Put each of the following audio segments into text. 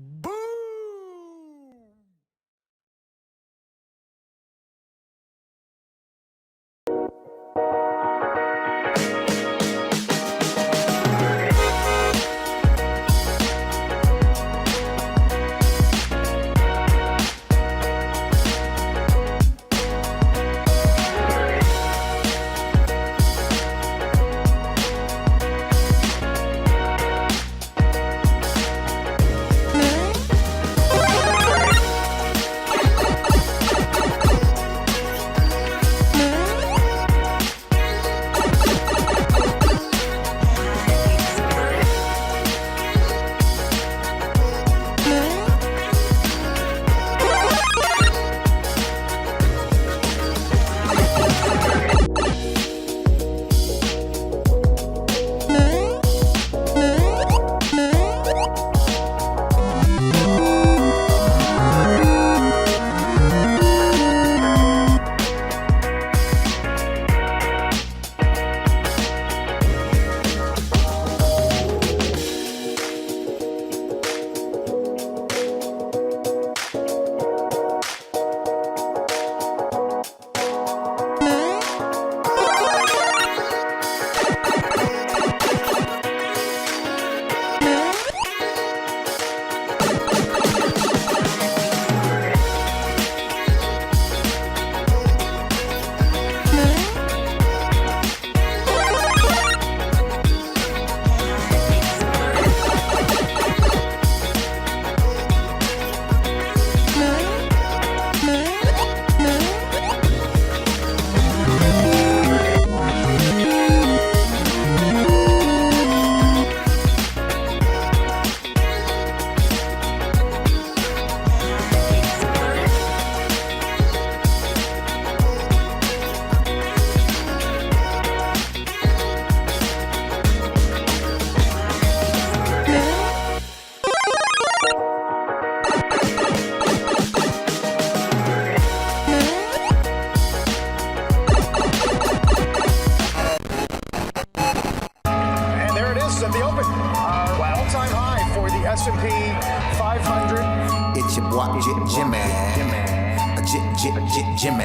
Boom! At the open, all-time high for the S&P 500. It's your boy Jimmy.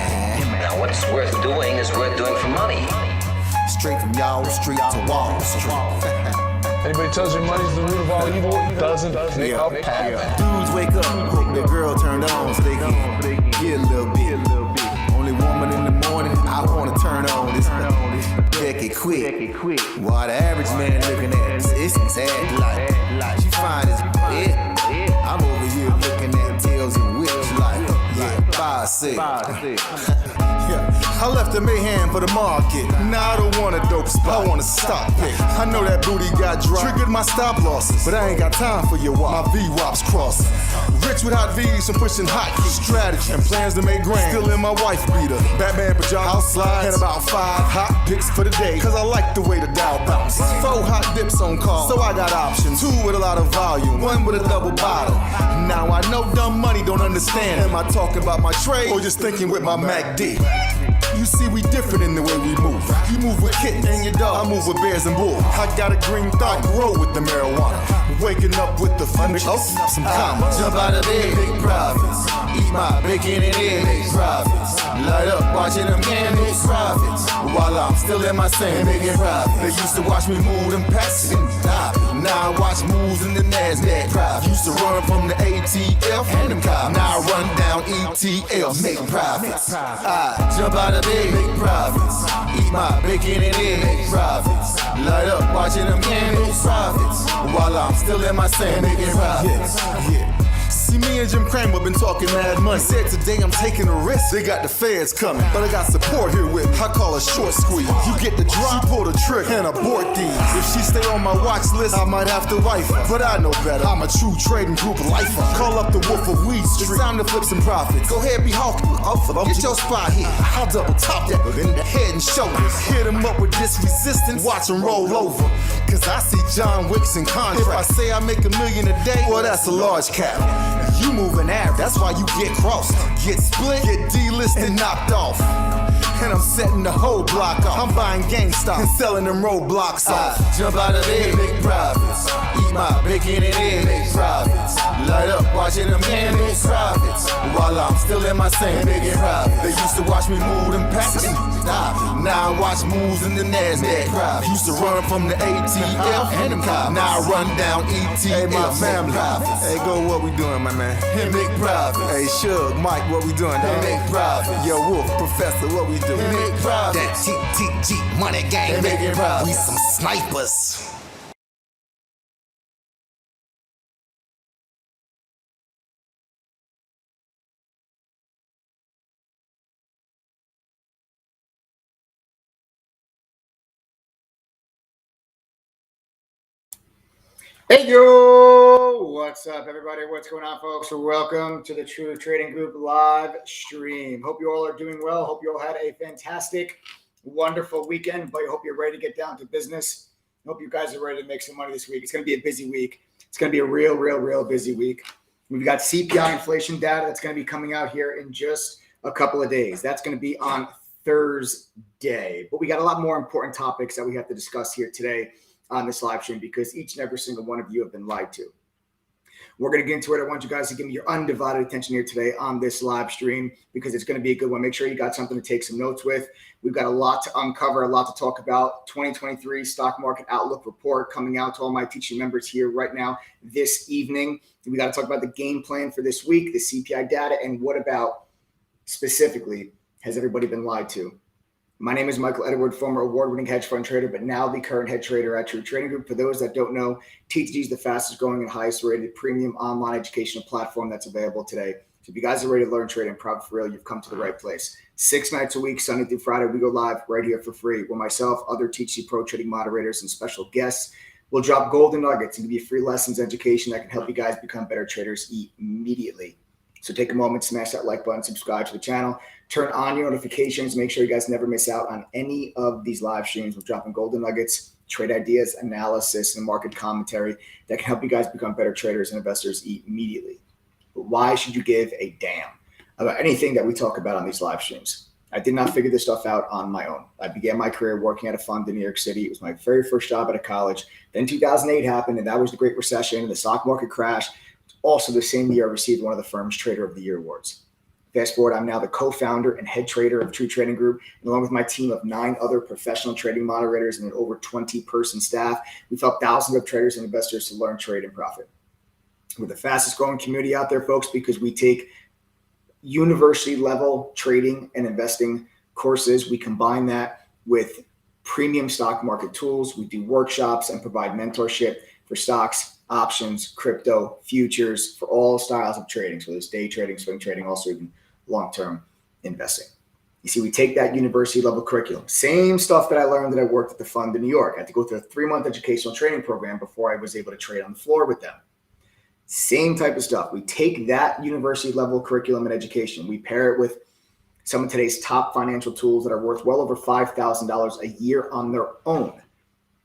Now, what's worth doing is worth doing for money. Straight from y'all street to Wall Street. Anybody tells you money's the root of all evil, doesn't make up happen. Dudes wake up, hope their girl turned on so they can get a little bit. Only woman in the morning, I wanna turn on this. Becky quick. While the average man looking at it's sad like she fine as it. I'm over here looking at tails and whips like 5-6. I left the mayhem for the market. Now I don't want a dope spot, I want a stock pick. I know that booty got dry, triggered my stop losses, but I ain't got time for your wop. My V-wops crossing. Rich with hot V's and pushing hot strategy and plans to make grand. Still in my wife beater, Batman pajamas, slides, and about 5 hot picks for the day. Cause I like the way the Dow bounces. 4 hot dips on call, so I got options. 2 with a lot of volume, 1 with a double bottle. Now I know dumb money don't understand. Am I talking about my trade or just thinking with my MACD? You see, we different in the way we move. You move with kittens and your dog, I move with bears and bulls. I got a green thought, grow with the marijuana. Waking up with the fun, some commas. Jump out of bed, big profits. Eat my bacon and eggs, big profits. Light up, watching them candles, profits. While I'm still in my sand, making profits. They used to watch me move them packs and stop. Now I watch moves in the NASDAQ. Profits. Used to run from the ATF and them cops. Now I run down ETFs, making profits. I jump out of bed, make profits. Eat my bacon and eggs, make profits. Light up, watching them candles, profits. While I'm still in my sand, making profits. See, me and Jim Cramer been talking mad money. Said today I'm taking a risk. They got the feds coming, but I got support here with me. I call a short squeeze. You get the drop, she pull the trick and abort these. If she stay on my watch list, I might have to wife her. But I know better. I'm a true trading group lifer. Call up the Wolf of Weed Street. It's time to flip some profits. Go ahead, be hawkish. Get your spot here. I'll double top that in the head and shoulders. Hit him up with this resistance. Watch him roll over. Cause I see John Wicks in contract. If I say I make $1 million a day, well, that's a large cap. You moving average, that's why you get crossed. Get split, get delisted, and knocked off. and I'm setting the whole block off. I'm buying GameStop and selling them roadblocks off. Jump out of bed, make profits. Eat my bacon and eggs, make profits. Light up watching them hands, make profits. While I'm still in my sand, making profits. They used to watch me move them packs. Now I watch moves in the NASDAQ. Used to run from the ATF and them cops. Now I run down ETF. Hey, my family. Hey, go, what we doing, my man? Hey, make profits. Hey, Shug, Mike, what we doing, dog? Hey, make profits. Yo, Wolf, Professor, what we doing? Hey, make profits. That TTG money gang, making profits. We some snipers. Hey yo, what's up everybody? What's going on, folks? Welcome to the True Trading Group live stream. Hope you all are doing well. Hope you all had a fantastic, wonderful weekend, but I hope you're ready to get down to business. Hope you guys are ready to make some money this week. It's going to be a busy week. It's going to be a real busy week. We've got CPI inflation data that's going to be coming out here in just a couple of days. That's going to be on Thursday, but we got a lot more important topics that we have to discuss here today on this live stream because each and every single one of you have been lied to. We're going to get into it. I want you guys to give me your undivided attention here today on this live stream because it's going to be a good one. Make sure you got something to take some notes with. We've got a lot to uncover, a lot to talk about. 2023 stock market outlook report coming out to all my teaching members here right now this evening. We got to talk about the game plan for this week, the CPI data, and what about specifically has everybody been lied to? My name is Michael Edward, former award-winning hedge fund trader, but now the current head trader at True Trading Group. For those that don't know, TTG is the fastest growing and highest rated premium online educational platform that's available today. So if you guys are ready to learn trading profit for real, you've come to the right place. 6 nights a week, Sunday through Friday, we go live right here for free where myself, other TTG Pro trading moderators, and special guests will drop golden nuggets and give you free lessons, education that can help you guys become better traders immediately. So take a moment, smash that like button, subscribe to the channel, turn on your notifications, make sure you guys never miss out on any of these live streams. We're dropping golden nuggets, trade ideas, analysis, and market commentary that can help you guys become better traders and investors immediately. But why should you give a damn about anything that we talk about on these live streams? I did not figure this stuff out on my own. I began my career working at a fund in New York City. It was my very first job at a college. Then 2008 happened, and that was the Great Recession, and the stock market crashed. Also, the same year, I received one of the firm's Trader of the Year awards. Fast forward, I'm now the co-founder and head trader of True Trading Group, and along with my team of 9 other professional trading moderators and an over 20-person staff, we've helped thousands of traders and investors to learn, trade, and profit. We're the fastest growing community out there, folks, because we take university-level trading and investing courses. We combine that with premium stock market tools. We do workshops and provide mentorship for stocks, options, crypto, futures, for all styles of trading. So there's day trading, swing trading, also even long-term investing. You see, we take that university level curriculum, same stuff that I learned that I worked at the fund in New York. I had to go through a 3-month educational training program before I was able to trade on the floor with them. Same type of stuff. We take that university level curriculum and education. We pair it with some of today's top financial tools that are worth well over $5,000 a year on their own.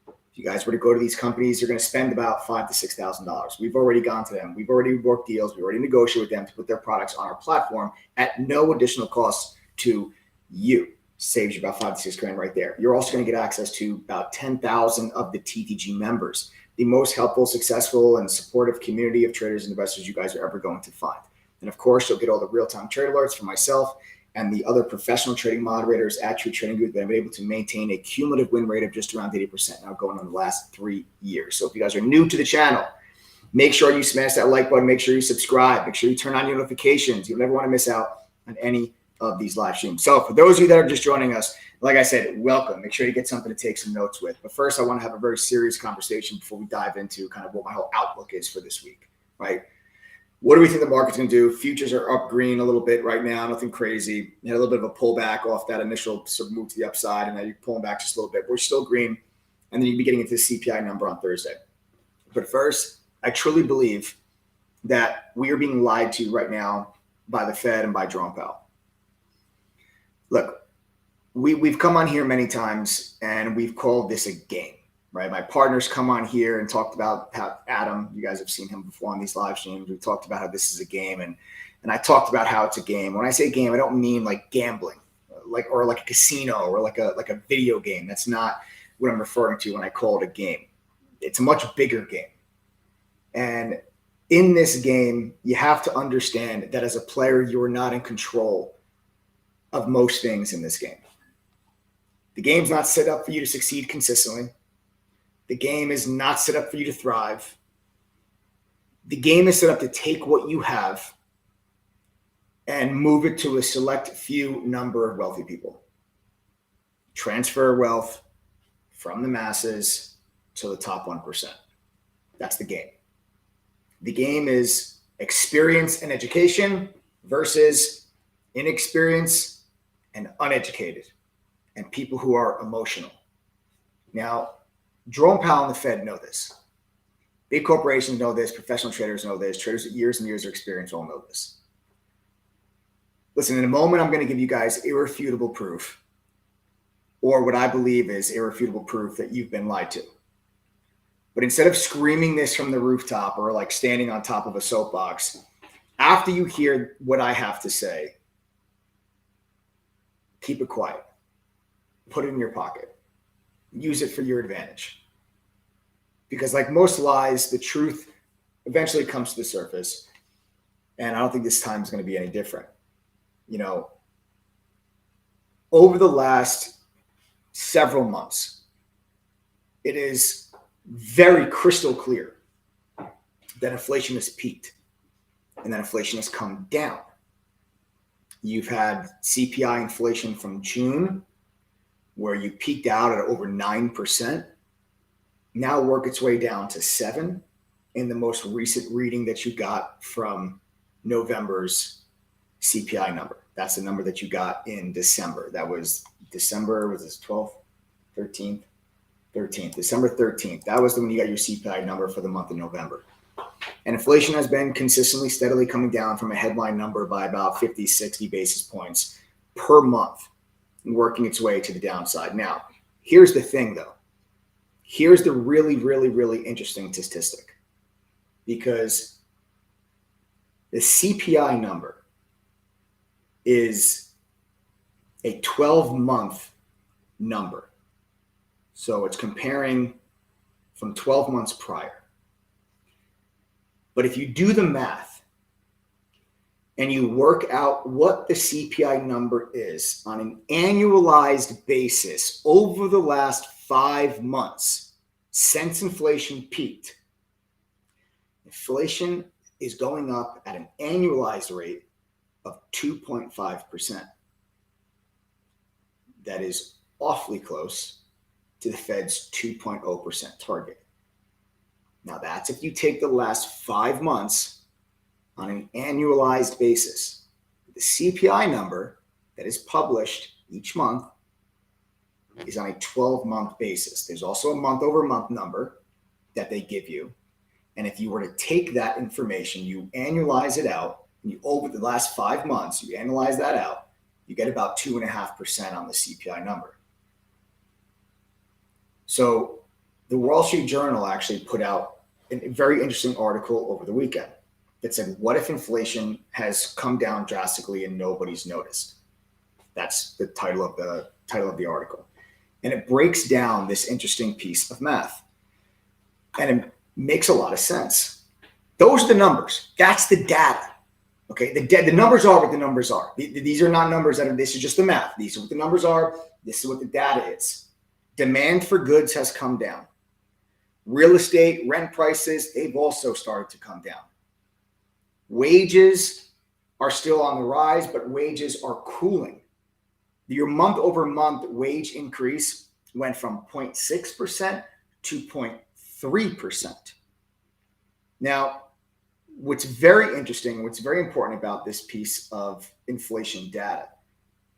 If you guys were to go to these companies, you're going to spend about $5,000 to $6,000. We've already gone to them. We've already worked deals. We've already negotiated with them to put their products on our platform at no additional cost to you. Saves you about $5,000 to $6,000 right there. You're also going to get access to about 10,000 of the TTG members, the most helpful, successful, and supportive community of traders and investors you guys are ever going to find. And of course, you'll get all the real-time trade alerts from myself and the other professional trading moderators at True Trading Group that have been able to maintain a cumulative win rate of just around 80% now going on the last 3 years. So if you guys are new to the channel, make sure you smash that like button, make sure you subscribe, make sure you turn on your notifications. You'll never want to miss out on any of these live streams. So for those of you that are just joining us, like I said, welcome. Make sure you get something to take some notes with. But first, I want to have a very serious conversation before we dive into kind of what my whole outlook is for this week, right? What do we think the market's going to do? Futures are up green a little bit right now, nothing crazy. You had a little bit of a pullback off that initial sort of move to the upside, and now you're pulling back just a little bit. We're still green, and then you'll be getting into the CPI number on Thursday. But first, I truly believe that we are being lied to right now by the Fed and by Jerome Powell. Look, we've come on here many times, and we've called this a game. Right, my partners come on here and talked about how Adam, you guys have seen him before on these live streams. We talked about how this is a game, and I talked about how it's a game. When I say game, I don't mean like gambling. like a casino or like a video game. That's not what I'm referring to when I call it a game. It's a much bigger game. And in this game, you have to understand that as a player, you are not in control of most things in this game. The game's not set up for you to succeed consistently. The game is not set up for you to thrive. The game is set up to take what you have and move it to a select few number of wealthy people. Transfer wealth from the masses to the top 1%. That's the game. The game is experience and education versus inexperience and uneducated and people who are emotional. Now, Jerome Powell and the Fed know this. Big corporations know this. Professional traders know this. Traders with years and years of experience all know this. Listen, in a moment, I'm going to give you guys irrefutable proof, or what I believe is irrefutable proof that you've been lied to. But instead of screaming this from the rooftop or like standing on top of a soapbox, after you hear what I have to say, keep it quiet. Put it in your pocket. Use it for your advantage. Because like most lies, the truth eventually comes to the surface. And I don't think this time is going to be any different. You know, over the last several months, it is very crystal clear that inflation has peaked and that inflation has come down. You've had CPI inflation from June, where you peaked out at over 9%, now work its way down to 7% in the most recent reading that you got from November's CPI number. That's the number that you got in December. That was December, was this 12th, 13th? 13th, December 13th. That was when you got your CPI number for the month of November. And inflation has been consistently, steadily coming down from a headline number by about 50, 60 basis points per month, working its way to the downside. Now, here's the thing, though. Here's the really, really, really interesting statistic. Because the CPI number is a 12-month number. So it's comparing from 12 months prior. But if you do the math and you work out what the CPI number is on an annualized basis over the last 5 months since inflation peaked, inflation is going up at an annualized rate of 2.5%. That is awfully close to the Fed's 2.0% target. Now that's if you take the last 5 months on an annualized basis. The CPI number that is published each month is on a 12-month basis. There's also a month-over-month number that they give you. And if you were to take that information, you annualize it out, and you over the last 5 months, you analyze that out, you get about 2.5% on the CPI number. So the Wall Street Journal actually put out a very interesting article over the weekend that said, what if inflation has come down drastically and nobody's noticed? That's the title of the article. And it breaks down this interesting piece of math. And it makes a lot of sense. Those are the numbers. That's the data. Okay, the numbers are what the numbers are. These are not numbers this is just the math. These are what the numbers are. This is what the data is. Demand for goods has come down. Real estate, rent prices, they've also started to come down. Wages are still on the rise, but wages are cooling. Your month over month wage increase went from 0.6% to 0.3%. Now, what's very interesting, what's very important about this piece of inflation data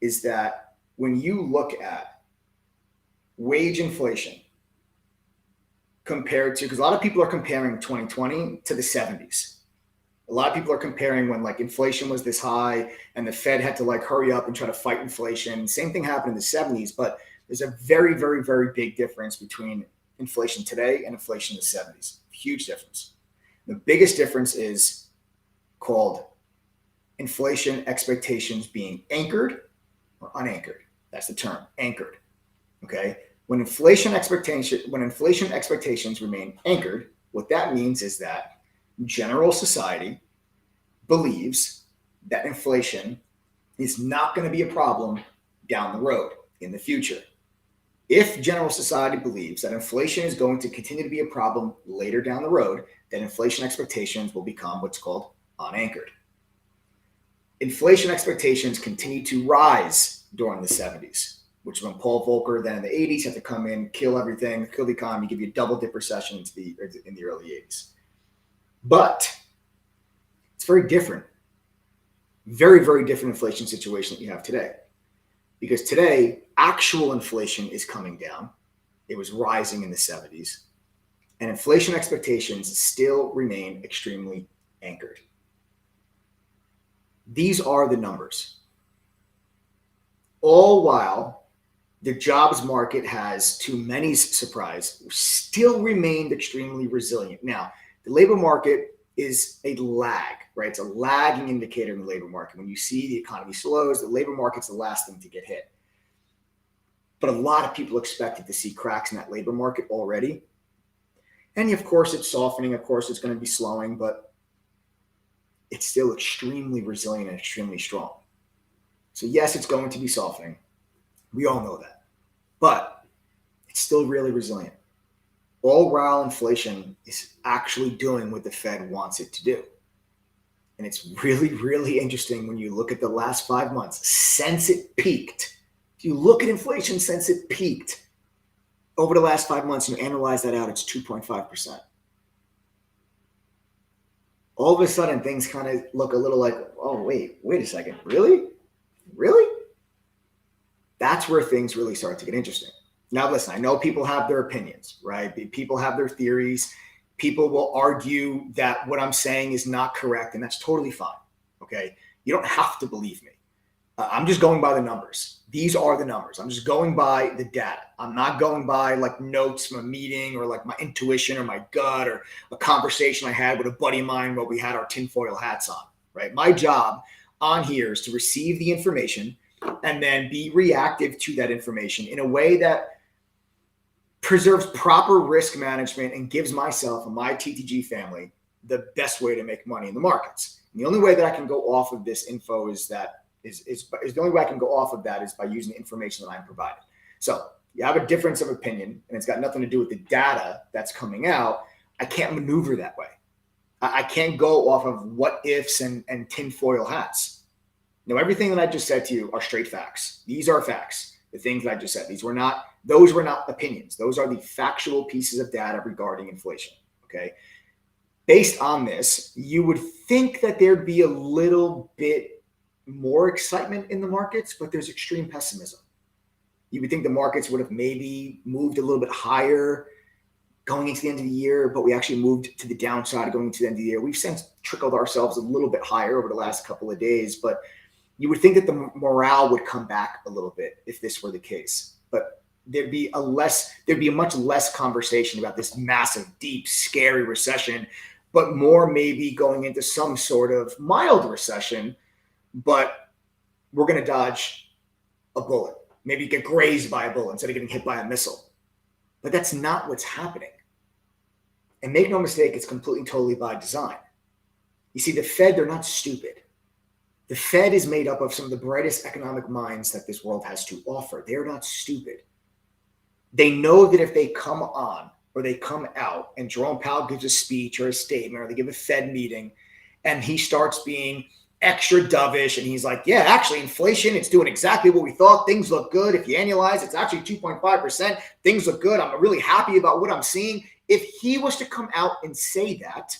is that when you look at wage inflation compared to, because a lot of people are comparing 2020 to the 70s. A lot of people are comparing when like inflation was this high and the Fed had to like hurry up and try to fight inflation. Same thing happened in the 70s, but there's a very, very, very big difference between inflation today and inflation in the 70s. Huge difference. The biggest difference is called inflation expectations being anchored or unanchored. That's the term, anchored. Okay. When inflation expectations remain anchored, what that means is that general society believes that inflation is not going to be a problem down the road in the future. If general society believes that inflation is going to continue to be a problem later down the road, then inflation expectations will become what's called unanchored. Inflation expectations continue to rise during the 70s, which is when Paul Volcker then in the 80s had to come in, kill everything, kill the economy, give you a double dip recession in the early 80s. But it's very different. Very, very different inflation situation that you have today. Because today, actual inflation is coming down. It was rising in the 70s. And inflation expectations still remain extremely anchored. These are the numbers. All while the jobs market has, to many's surprise, still remained extremely resilient. Now, the labor market is a lag, right? It's a lagging indicator in the labor market. When you see the economy slows, the labor market's the last thing to get hit. But a lot of people expected to see cracks in that labor market already. And of course, it's softening. Of course, it's going to be slowing, but it's still extremely resilient and extremely strong. So yes, it's going to be softening. We all know that. But it's still really resilient. All while inflation is actually doing what the Fed wants it to do. And it's really, really interesting when you look at the last 5 months since it peaked. If you look at inflation since it peaked over the last 5 months and you analyze that out, it's 2.5%. All of a sudden, things kind of look a little like, oh, wait a second. Really? Really? That's where things really start to get interesting. Now, listen, I know people have their opinions, right? People have their theories. People will argue that what I'm saying is not correct, and that's totally fine, okay? You don't have to believe me. I'm just going by the numbers. These are the numbers. I'm just going by the data. I'm not going by like notes from a meeting or like my intuition or my gut or a conversation I had with a buddy of mine while we had our tinfoil hats on, right? My job on here is to receive the information and then be reactive to that information in a way that preserves proper risk management and gives myself and my TTG family the best way to make money in the markets. And the only way that I can go off of this info is the only way I can go off of that is by using the information that I'm provided. So you have a difference of opinion and it's got nothing to do with the data that's coming out. I can't maneuver that way. I can't go off of what ifs and tinfoil hats. You know, everything that I just said to you are straight facts. These are facts. The things that I just said, those were not opinions. Those are the factual pieces of data regarding inflation, okay? Based on this, you would think that there'd be a little bit more excitement in the markets, but there's extreme pessimism. You would think the markets would have maybe moved a little bit higher going into the end of the year, but we actually moved to the downside going into the end of the year. We've since trickled ourselves a little bit higher over the last couple of days, but you would think that the morale would come back a little bit if this were the case, but there'd be a much less conversation about this massive, deep, scary recession, but more maybe going into some sort of mild recession, but we're going to dodge a bullet, maybe get grazed by a bullet instead of getting hit by a missile. But that's not what's happening. And make no mistake, it's completely, totally by design. You see, the Fed, they're not stupid. The Fed is made up of some of the brightest economic minds that this world has to offer. They're not stupid. They know that if they come on or they come out and Jerome Powell gives a speech or a statement or they give a Fed meeting and he starts being extra dovish and he's like, yeah, actually inflation, it's doing exactly what we thought. Things look good. If you annualize, it's actually 2.5%. Things look good. I'm really happy about what I'm seeing. If he was to come out and say that,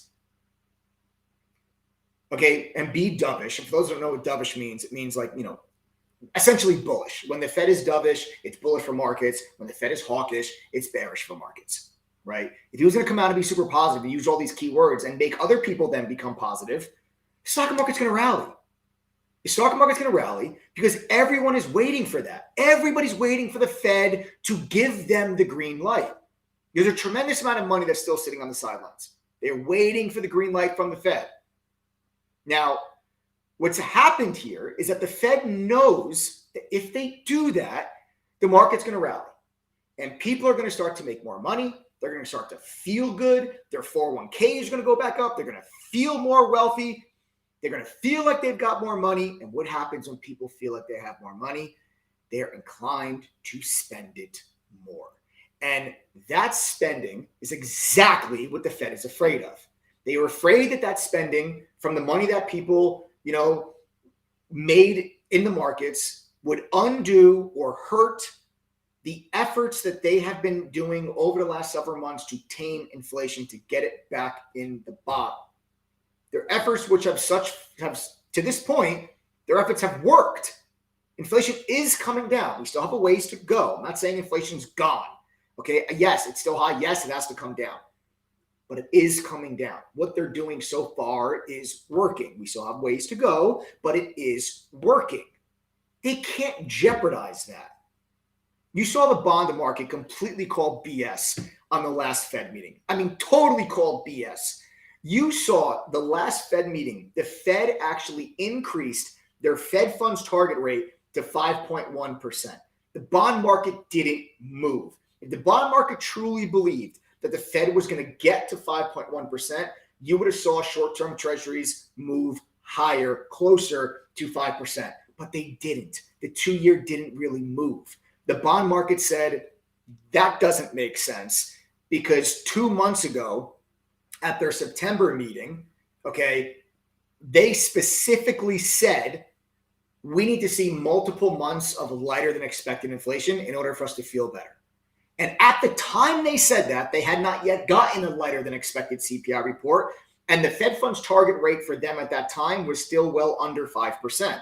okay, and be dovish. And for those who don't know what dovish means, it means like, you know, essentially bullish. When the Fed is dovish, it's bullish for markets. When the Fed is hawkish, it's bearish for markets, right? If he was going to come out and be super positive and use all these keywords and make other people then become positive, the stock market's going to rally. The stock market's going to rally because everyone is waiting for that. Everybody's waiting for the Fed to give them the green light. There's a tremendous amount of money that's still sitting on the sidelines. They're waiting for the green light from the Fed. Now, What's happened here is that the Fed knows that if they do that, the market's going to rally. And people are going to start to make more money. They're going to start to feel good. Their 401k is going to go back up. They're going to feel more wealthy. They're going to feel like they've got more money. And what happens when people feel like they have more money? They're inclined to spend it more. And that spending is exactly what the Fed is afraid of. They are afraid that that spending from the money that people, made in the markets would undo or hurt the efforts that they have been doing over the last several months to tame inflation, to get it back in the bottom. Their efforts, which have to this point, their efforts have worked. Inflation is coming down. We still have a ways to go. I'm not saying inflation's gone. Okay. Yes, it's still high. Yes, it has to come down, but it is coming down. What they're doing so far is working. We still have ways to go, but it is working. They can't jeopardize that. You saw the bond market completely call BS on the last Fed meeting. I mean, totally called BS. You saw the last Fed meeting, the Fed actually increased their Fed funds target rate to 5.1%. The bond market didn't move. If the bond market truly believed that the Fed was going to get to 5.1%, you would have saw short-term treasuries move higher, closer to 5%. But they didn't. The 2-year didn't really move. The bond market said, that doesn't make sense, because 2 months ago at their September meeting, they specifically said, we need to see multiple months of lighter than expected inflation in order for us to feel better. And at the time they said that, they had not yet gotten a lighter than expected CPI report. And the Fed funds target rate for them at that time was still well under 5%.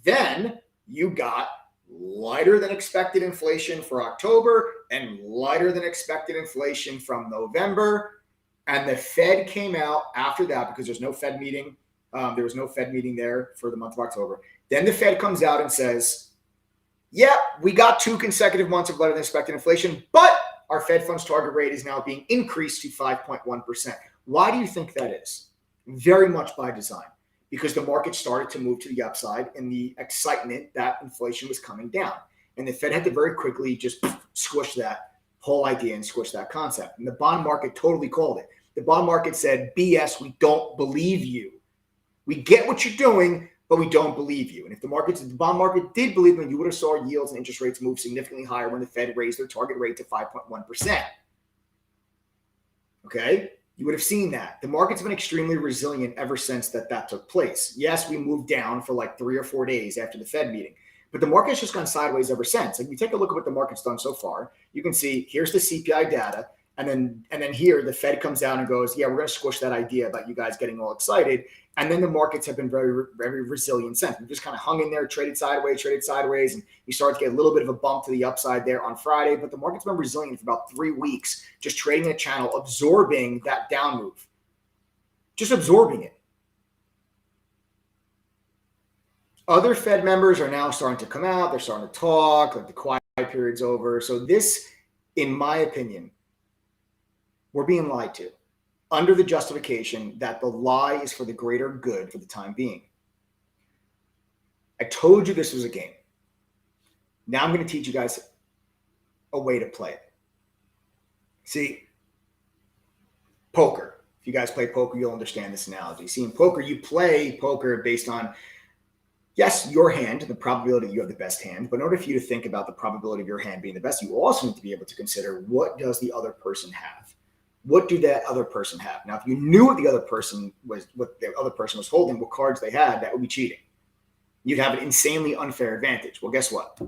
Then you got lighter than expected inflation for October and lighter than expected inflation from November. And the Fed came out after that, because there's no Fed meeting. There was no Fed meeting there for the month of October. Then the Fed comes out and says, yeah, we got 2 consecutive months of lighter than expected inflation, but our Fed funds target rate is now being increased to 5.1%. Why do you think that is? Very much by design, because the market started to move to the upside in the excitement that inflation was coming down. And the Fed had to very quickly just squish that whole idea and squish that concept. And the bond market totally called it. The bond market said, BS, we don't believe you. We get what you're doing, but we don't believe you. And if the bond market did believe them, you would have saw yields and interest rates move significantly higher when the Fed raised their target rate to 5.1%. Okay? You would have seen that. The market's been extremely resilient ever since that took place. Yes, we moved down for like 3 or 4 days after the Fed meeting, but the market's just gone sideways ever since. Like, if you take a look at what the market's done so far, you can see here's the CPI data. And then here the Fed comes down and goes, yeah, we're going to squish that idea about you guys getting all excited. And then the markets have been very, very resilient since. We just kind of hung in there, traded sideways. And you start to get a little bit of a bump to the upside there on Friday. But the market's been resilient for about 3 weeks, just trading a channel, absorbing that down move, just absorbing it. Other Fed members are now starting to come out. They're starting to talk, like the quiet period's over. So this, in my opinion, we're being lied to under the justification that the lie is for the greater good for the time being. I told you this was a game. Now I'm going to teach you guys a way to play it. See, poker. If you guys play poker, you'll understand this analogy. See, in poker, you play poker based on, yes, your hand, the probability you have the best hand. But in order for you to think about the probability of your hand being the best, you also need to be able to consider, what does the other person have? What do that other person have? Now, if you knew what the other person was holding, what cards they had, that would be cheating. You'd have an insanely unfair advantage. Well, guess what?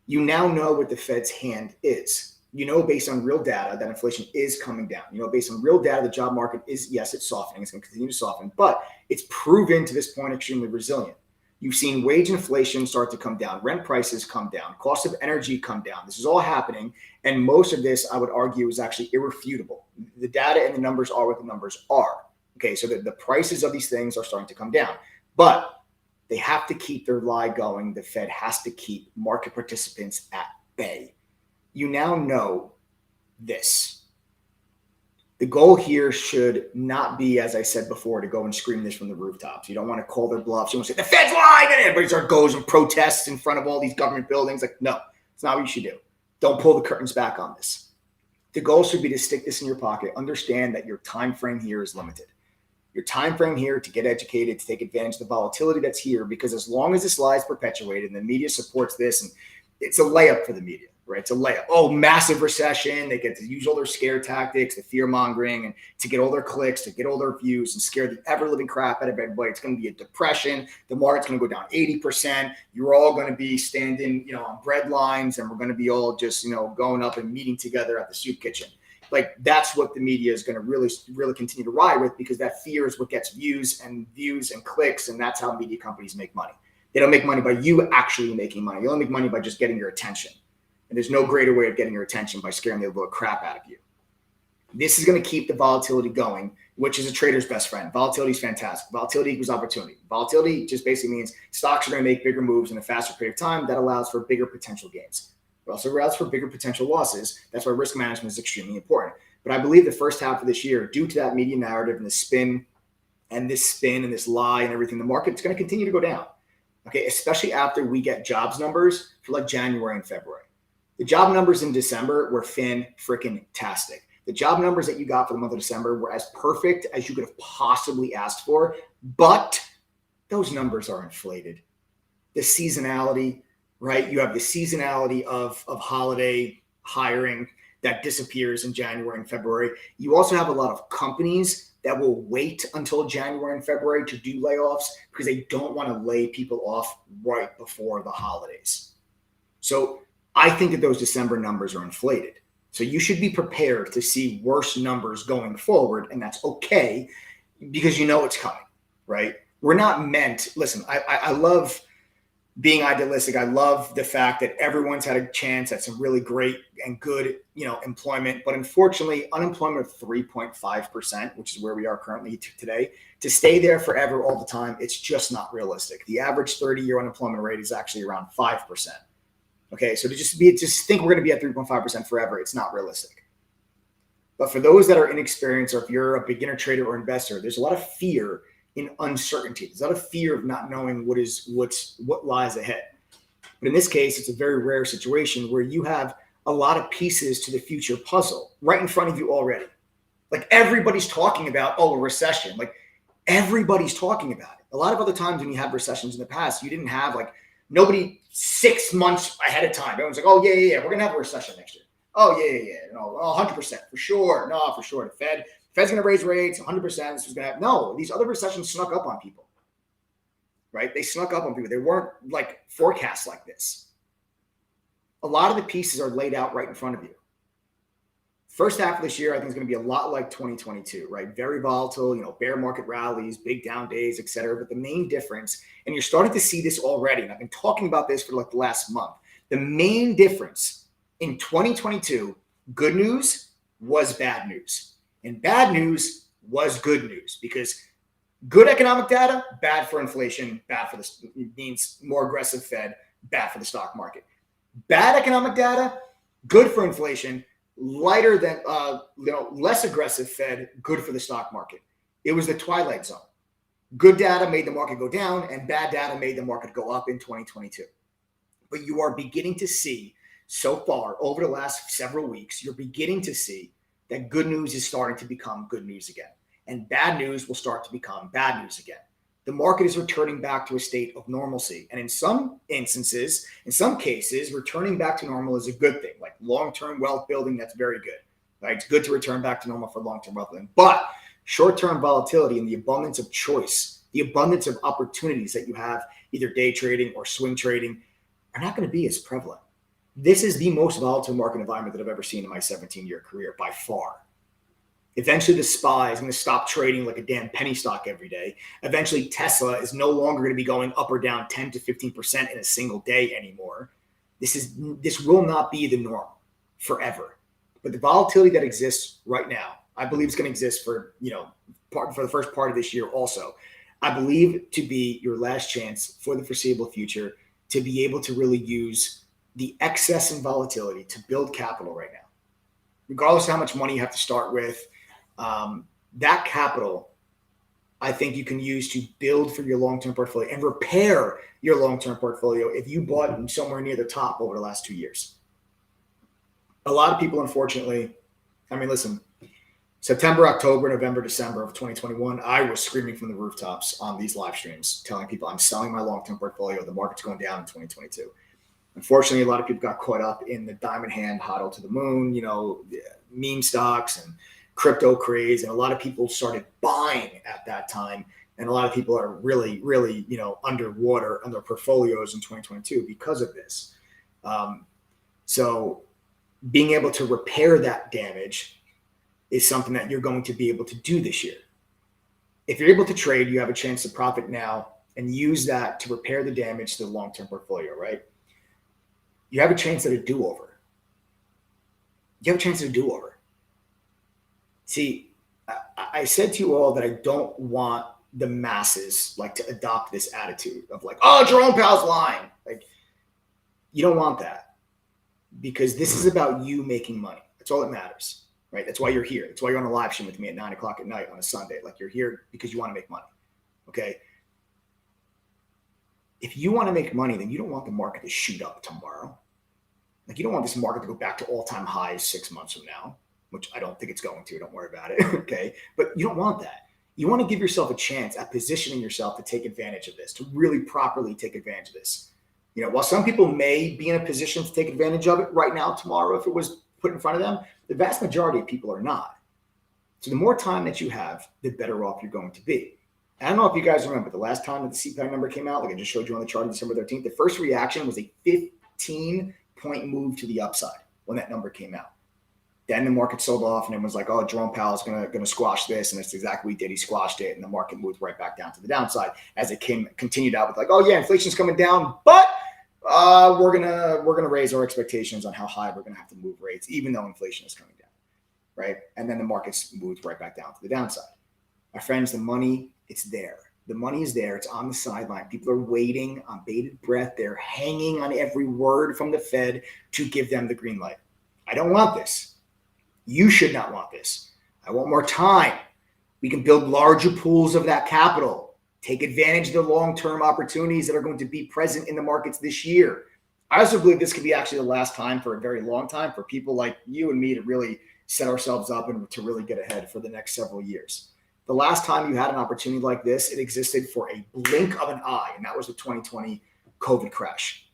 You now know what the Fed's hand is. You know, based on real data, that inflation is coming down. You know, based on real data, the job market is, yes, it's softening. It's going to continue to soften, but it's proven to this point extremely resilient. You've seen wage inflation start to come down, rent prices come down, cost of energy come down. This is all happening. And most of this, I would argue, is actually irrefutable. The data and the numbers are what the numbers are. Okay, so the prices of these things are starting to come down. But they have to keep their lie going. The Fed has to keep market participants at bay. You now know this. The goal here should not be, as I said before, to go and scream this from the rooftops. You don't want to call their bluffs. You want to say, the Fed's lying, and everybody goes and protests in front of all these government buildings. Like, no, it's not what you should do. Don't pull the curtains back on this. The goal should be to stick this in your pocket. Understand that your time frame here is limited. Your time frame here to get educated, to take advantage of the volatility that's here, because as long as this lie is perpetuated and the media supports this, and it's a layup for the media. Right? It's a layup. Oh, massive recession. They get to use all their scare tactics, the fear mongering, and to get all their clicks, to get all their views and scare the ever living crap out of everybody. It's going to be a depression. The market's going to go down 80%. You're all going to be standing, on bread lines, and we're going to be all just, going up and meeting together at the soup kitchen. Like, that's what the media is going to really, really continue to ride with, because that fear is what gets views and clicks. And that's how media companies make money. They don't make money by you actually making money. You only make money by just getting your attention. And there's no greater way of getting your attention by scaring the little crap out of you. This is going to keep the volatility going, which is a trader's best friend. Volatility is fantastic. Volatility equals opportunity. Volatility just basically means stocks are going to make bigger moves in a faster period of time. That allows for bigger potential gains. It also allows for bigger potential losses. That's why risk management is extremely important. But I believe the first half of this year, due to that media narrative and the spin and this lie and everything, the market's going to continue to go down. Okay, especially after we get jobs numbers for like January and February. The job numbers in December were fan-freaking-tastic. The job numbers that you got for the month of December were as perfect as you could have possibly asked for, but those numbers are inflated. The seasonality, right? You have the seasonality of holiday hiring that disappears in January and February. You also have a lot of companies that will wait until January and February to do layoffs because they don't want to lay people off right before the holidays. So I think that those December numbers are inflated. So you should be prepared to see worse numbers going forward, and that's okay because it's coming, right? We're not meant, listen, I love being idealistic. I love the fact that everyone's had a chance at some really great and good, employment. But unfortunately, unemployment of 3.5%, which is where we are currently today, to stay there forever all the time, it's just not realistic. The average 30-year unemployment rate is actually around 5%. Okay, so to just think we're going to be at 3.5% forever, it's not realistic. But for those that are inexperienced, or if you're a beginner trader or investor, there's a lot of fear in uncertainty. There's a lot of fear of not knowing what lies ahead. But in this case, it's a very rare situation where you have a lot of pieces to the future puzzle right in front of you already. Like, everybody's talking about, a recession. Like, everybody's talking about it. A lot of other times when you have recessions in the past, you didn't have nobody 6 months ahead of time. Everyone's like, we're going to have a recession next year. No, 100% for sure. No, for sure. The Fed's going to raise rates 100%. This was going to happen. No, these other recessions snuck up on people, right? They snuck up on people. They weren't forecasts like this. A lot of the pieces are laid out right in front of you. First half of this year, I think, is going to be a lot like 2022, right? Very volatile, bear market rallies, big down days, et cetera. But the main difference, and you're starting to see this already, and I've been talking about this for the last month, the main difference in 2022, good news was bad news. And bad news was good news, because good economic data, bad for inflation, bad for means more aggressive Fed, bad for the stock market. Bad economic data, good for inflation, lighter than less aggressive Fed, good for the stock market. It was the twilight zone. Good data made the market go down, and bad data made the market go up in 2022. But you are beginning to see, so far over the last several weeks, you're beginning to see that good news is starting to become good news again, and bad news will start to become bad news again. The market is returning back to a state of normalcy. And in some instances, in some cases, returning back to normal is a good thing. Like long-term wealth building, that's very good. Right? It's good to return back to normal for long-term wealth building. But short-term volatility and the abundance of choice, the abundance of opportunities that you have, either day trading or swing trading, are not going to be as prevalent. This is the most volatile market environment that I've ever seen in my 17-year career, by far. Eventually, the SPY is going to stop trading like a damn penny stock every day. Eventually, Tesla is no longer going to be going up or down 10 to 15% in a single day anymore. This will not be the norm forever. But the volatility that exists right now, I believe is going to exist for the first part of this year also. I believe to be your last chance for the foreseeable future to be able to really use the excess in volatility to build capital right now. Regardless of how much money you have to start with, That capital, I think you can use to build for your long-term portfolio and repair your long-term portfolio if you bought somewhere near the top over the last 2 years. A lot of people, unfortunately, I mean, listen, September, October, November, December of 2021, I was screaming from the rooftops on these live streams, telling people I'm selling my long-term portfolio. The market's going down in 2022. Unfortunately, a lot of people got caught up in the diamond hand hodl to the moon, meme stocks and crypto craze. And a lot of people started buying at that time. And a lot of people are really, really, underwater on their portfolios in 2022 because of this. So being able to repair that damage is something that you're going to be able to do this year. If you're able to trade, you have a chance to profit now and use that to repair the damage to the long-term portfolio, right? You have a chance at a do-over. See, I said to you all that I don't want the masses to adopt this attitude of oh, Jerome Powell's lying. You don't want that, because this is about you making money. That's all that matters. Right? That's why you're here. That's why you're on a live stream with me at 9:00 at night on a Sunday. You're here because you want to make money. Okay. If you want to make money, then you don't want the market to shoot up tomorrow. You don't want this market to go back to all-time highs 6 months from now, which I don't think it's going to. Don't worry about it. Okay. But you don't want that. You want to give yourself a chance at positioning yourself to take advantage of this, to really properly take advantage of this. While some people may be in a position to take advantage of it right now, tomorrow, if it was put in front of them, the vast majority of people are not. So the more time that you have, the better off you're going to be. I don't know if you guys remember the last time that the CPI number came out, I just showed you on the chart on December 13th, the first reaction was a 15-point move to the upside when that number came out. Then the market sold off and everyone's like, oh, Jerome Powell's going to squash this. And that's exactly what he did. He squashed it and the market moved right back down to the downside as it continued out with oh yeah, inflation's coming down, but we're gonna raise our expectations on how high we're gonna have to move rates, even though inflation is coming down, right? And then the markets moved right back down to the downside. My friends, the money, it's there. The money is there. It's on the sideline. People are waiting on bated breath. They're hanging on every word from the Fed to give them the green light. I don't want this. You should not want this. I want more time. We can build larger pools of that capital. Take advantage of the long-term opportunities that are going to be present in the markets this year. I also believe this could be actually the last time for a very long time for people like you and me to really set ourselves up and to really get ahead for the next several years. The last time you had an opportunity like this, it existed for a blink of an eye, and that was the 2020 COVID crash.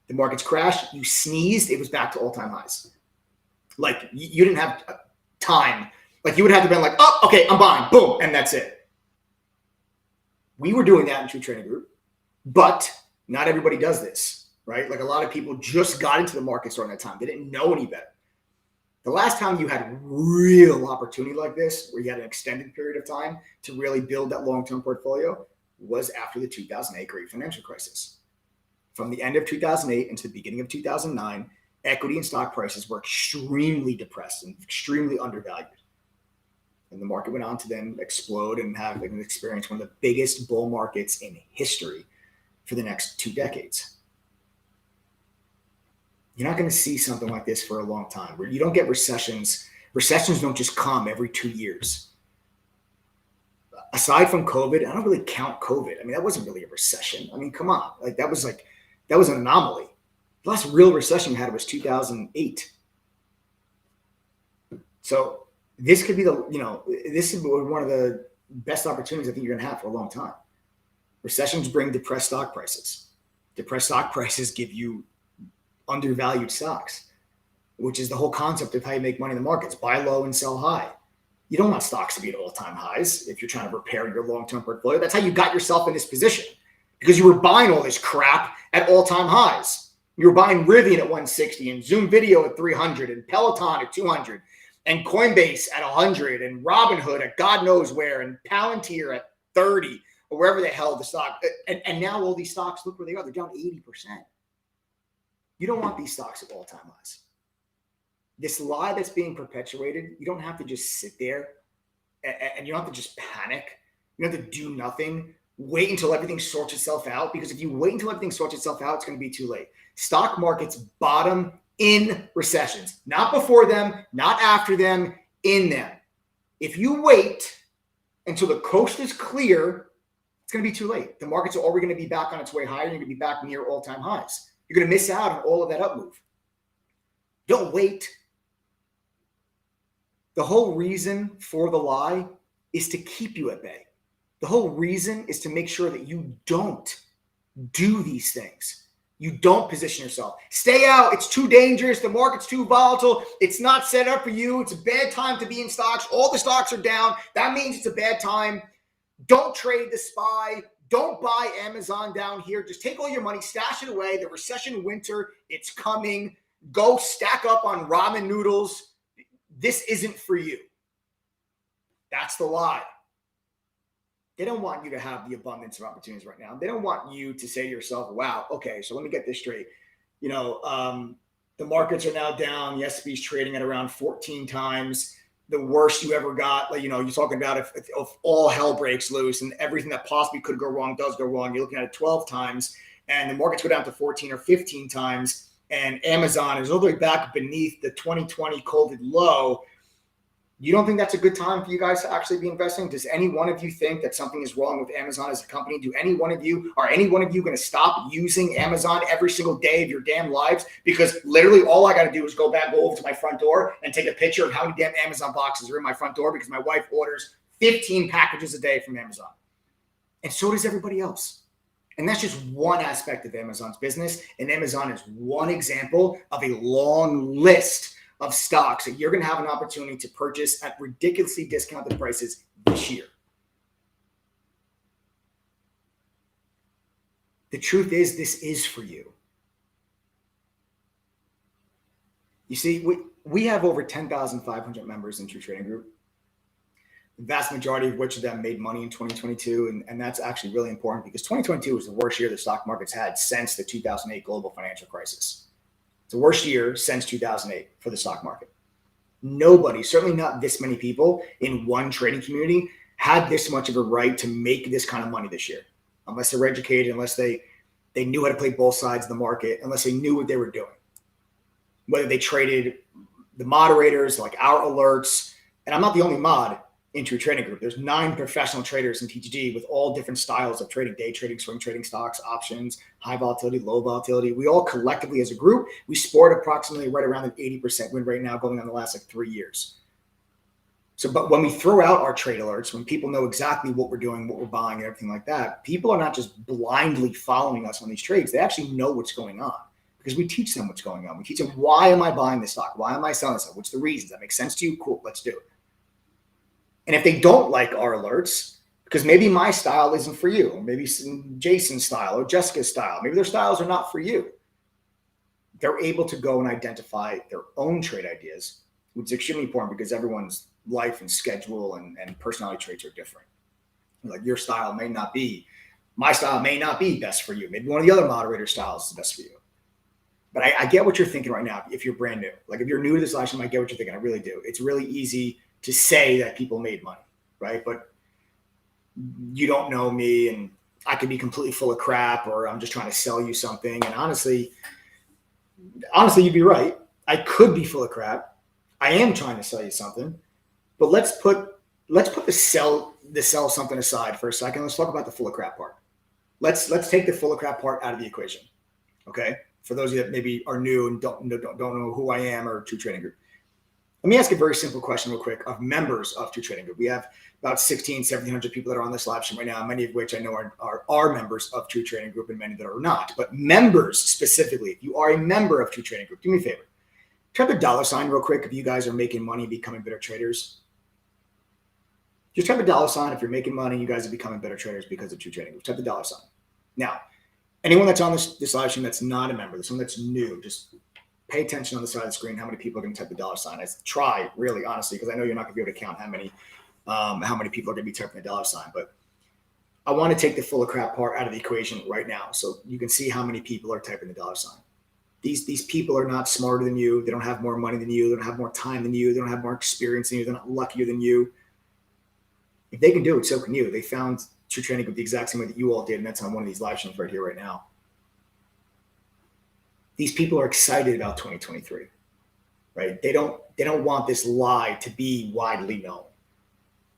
The markets crashed, you sneezed, it was back to all-time highs. You didn't have time. You would have to been oh, okay, I'm buying, boom, and that's it. We were doing that in True Trading Group, but not everybody does this, right? A lot of people just got into the markets during that time. They didn't know any better. The last time you had real opportunity like this, where you had an extended period of time to really build that long-term portfolio, was after the 2008 Great Financial Crisis. From the end of 2008 into the beginning of 2009, equity and stock prices were extremely depressed and extremely undervalued. And the market went on to then explode and have experience one of the biggest bull markets in history for the next 2 decades. You're not going to see something like this for a long time. Where you don't get recessions. Recessions don't just come every 2 years. Aside from COVID, I don't really count COVID. I mean, that wasn't really a recession. I mean, come on. That was an anomaly. The last real recession we had was 2008. So this could be this is one of the best opportunities I think you're going to have for a long time. Recessions bring depressed stock prices. Depressed stock prices give you undervalued stocks, which is the whole concept of how you make money in the markets. Buy low and sell high. You don't want stocks to be at all-time highs if you're trying to repair your long-term portfolio. That's how you got yourself in this position, because you were buying all this crap at all-time highs. You were buying Rivian at 160 and Zoom Video at 300 and Peloton at 200. And Coinbase at 100 and Robinhood at God knows where and Palantir at 30 or wherever the hell the stock. And now all these stocks, look where they are. They're down 80%. You don't want these stocks at all-time highs. This lie that's being perpetuated, you don't have to just sit there and you don't have to just panic. You don't have to do nothing. Wait until everything sorts itself out, because if you wait until everything sorts itself out, it's going to be too late. Stock markets bottom in recessions, not before them, not after them, in them. If you wait until the coast is clear, it's going to be too late. The markets are already going to be back on its way higher. You're going to be back near all-time highs. You're going to miss out on all of that up move. Don't wait. The whole reason for the lie is to keep you at bay. The whole reason is to make sure that you don't do these things. You don't position yourself. Stay out. It's too dangerous. The market's too volatile. It's not set up for you. It's a bad time to be in stocks. All the stocks are down. That means it's a bad time. Don't trade the SPY. Don't buy Amazon down here. Just take all your money, stash it away. The recession winter, it's coming. Go stack up on ramen noodles. This isn't for you. That's the lie. They don't want you to have the abundance of opportunities right now. They don't want you to say to yourself, wow, okay, so let me get this straight. The markets are now down. The S&P is trading at around 14 times the worst you ever got. Like, you're talking about if all hell breaks loose and everything that possibly could go wrong does go wrong. You're looking at it 12 times and the markets go down to 14 or 15 times. And Amazon is all the way back beneath the 2020 COVID low. You don't think that's a good time for you guys to actually be investing? Does any one of you think that something is wrong with Amazon as a company? Are any one of you going to stop using Amazon every single day of your damn lives? Because literally all I got to do is go over to my front door and take a picture of how many damn Amazon boxes are in my front door because my wife orders 15 packages a day from Amazon. And so does everybody else. And that's just one aspect of Amazon's business. And Amazon is one example of a long list of stocks that you're going to have an opportunity to purchase at ridiculously discounted prices this year. The truth is, this is for you. You see, we have over 10,500 members in True Trading Group. The vast majority of which of them made money in 2022. And that's actually really important because 2022 was the worst year the stock market's had since the 2008 global financial crisis. It's the worst year since 2008 for the stock market. Nobody, certainly not this many people in one trading community, had this much of a right to make this kind of money this year, unless they were educated, unless they knew how to play both sides of the market, unless they knew what they were doing. Whether they traded the moderators, like our alerts, and I'm not the only mod in True Trading Group. There's 9 professional traders in TTG with all different styles of trading: day trading, swing trading, stocks, options, high volatility, low volatility. We all collectively as a group, we sport approximately right around an 80% win rate now going on the last 3 years. So, but when we throw out our trade alerts, when people know exactly what we're doing, what we're buying and everything like that, people are not just blindly following us on these trades. They actually know what's going on because we teach them what's going on. We teach them, why am I buying this stock? Why am I selling this? What's the reasons? That makes sense to you? Cool, let's do it. And if they don't like our alerts, because maybe my style isn't for you, or maybe Jason's style or Jessica's style, maybe their styles are not for you, they're able to go and identify their own trade ideas, which is extremely important because everyone's life and schedule and personality traits are different. Like your style may not be, my style may not be best for you. Maybe one of the other moderator styles is best for you. But I get what you're thinking right now if you're brand new. Like if you're new to this lifestyle, I get what you're thinking. I really do. It's really easy to say that people made money, right? But you don't know me and I could be completely full of crap or I'm just trying to sell you something. And honestly, you'd be right. I could be full of crap. I am trying to sell you something, but let's put the sell something aside for a second. Let's talk about the full of crap part. Let's take the full of crap part out of the equation. Okay. For those of you that maybe are new and don't know who I am or True Trading Group. Let me ask a very simple question real quick of members of True Trading Group. We have about 1,700 people that are on this live stream right now, many of which I know are members of True Trading Group and many that are not. But members specifically, if you are a member of True Trading Group, do me a favor. Type a $ real quick if you guys are making money and becoming better traders. Just type a $ if you're making money and you guys are becoming better traders because of True Trading Group. Type the $. Now, anyone that's on this live stream that's not a member, someone that's new, just pay attention on the side of the screen how many people are going to type the $. I try, really, honestly, because I know you're not going to be able to count how many people are going to be typing the $. But I want to take the full of crap part out of the equation right now so you can see how many people are typing the $. These people are not smarter than you. They don't have more money than you. They don't have more time than you. They don't have more experience than you. They're not luckier than you. If they can do it, so can you. They found True Trading Group the exact same way that you all did, and that's on one of these live streams right here, right now. These people are excited about 2023, right? They don't want this lie to be widely known.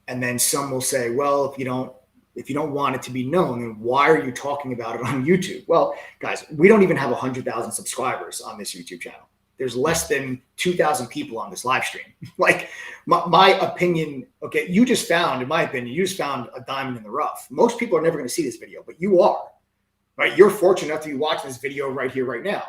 And then some will say, well, if you don't want it to be known, then why are you talking about it on YouTube? Well, guys, we don't even have 100,000 subscribers on this YouTube channel. There's less than 2,000 people on this live stream. Like my opinion, okay, in my opinion, you just found a diamond in the rough. Most people are never going to see this video, but you are, right? You're fortunate enough to be watching this video right here, right now.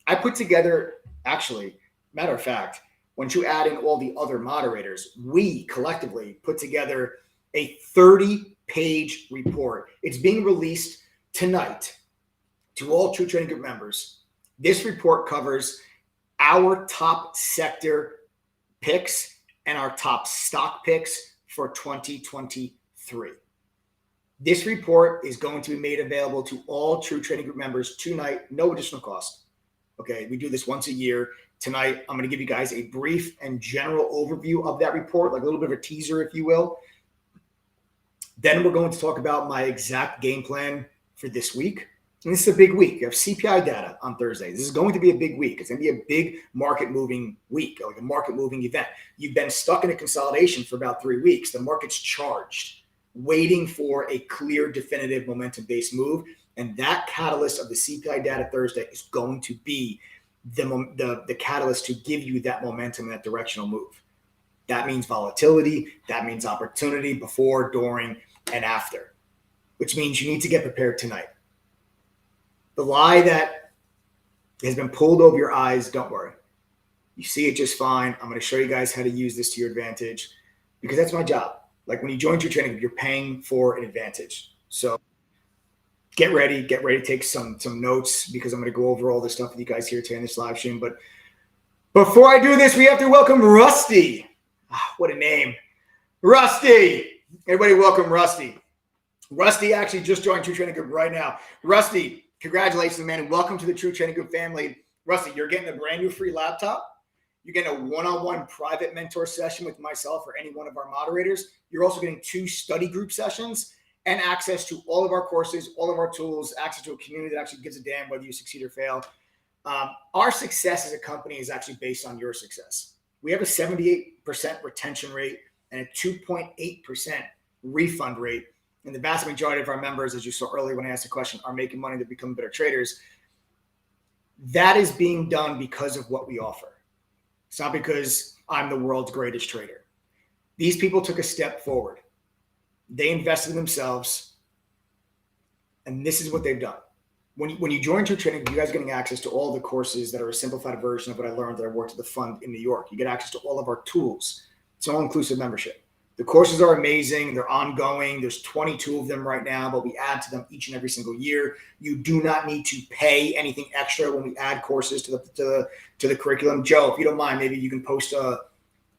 I put together, actually, matter of fact, once you add in all the other moderators, we collectively put together a 30-page report. It's being released tonight to all True Trading Group members. This report covers our top sector picks and our top stock picks for 2023. This report is going to be made available to all True Trading Group members tonight, no additional cost. Okay, we do this once a year. Tonight, I'm going to give you guys a brief and general overview of that report, like a little bit of a teaser, if you will. Then we're going to talk about my exact game plan for this week. And this is a big week. You have CPI data on Thursday. This is going to be a big week. It's going to be a big market-moving week, like a market-moving event. You've been stuck in a consolidation for about 3 weeks. The market's charged, waiting for a clear, definitive, momentum-based move. And that catalyst of the CPI data Thursday is going to be the catalyst to give you that momentum and that directional move. That means volatility. That means opportunity before, during, and after, which means you need to get prepared tonight. The lie that has been pulled over your eyes, don't worry. You see it just fine. I'm going to show you guys how to use this to your advantage because that's my job. Like when you join your training, you're paying for an advantage. So get ready to take some notes because I'm going to go over all this stuff with you guys here today in this live stream. But before I do this, we have to welcome Rusty. What a name. Rusty. Everybody welcome Rusty. Rusty actually just joined True Trading Group right now. Rusty, congratulations, man, and welcome to the True Trading Group family. Rusty, you're getting a brand new free laptop. You're getting a one-on-one private mentor session with myself or any one of our moderators. You're also getting 2 study group sessions and access to all of our courses, all of our tools, access to a community that actually gives a damn whether you succeed or fail. Our success as a company is actually based on your success. We have a 78% retention rate and a 2.8% refund rate. And the vast majority of our members, as you saw earlier when I asked the question, are making money to become better traders. That is being done because of what we offer. It's not because I'm the world's greatest trader. These people took a step forward. They invested in themselves, and this is what they've done. When you join True Trading, you guys are getting access to all the courses that are a simplified version of what I learned that I worked at the fund in New York. You get access to all of our tools. It's an all-inclusive membership. The courses are amazing. They're ongoing. There's 22 of them right now, but we add to them each and every single year. You do not need to pay anything extra when we add courses to the curriculum. Joe, if you don't mind, maybe you can post a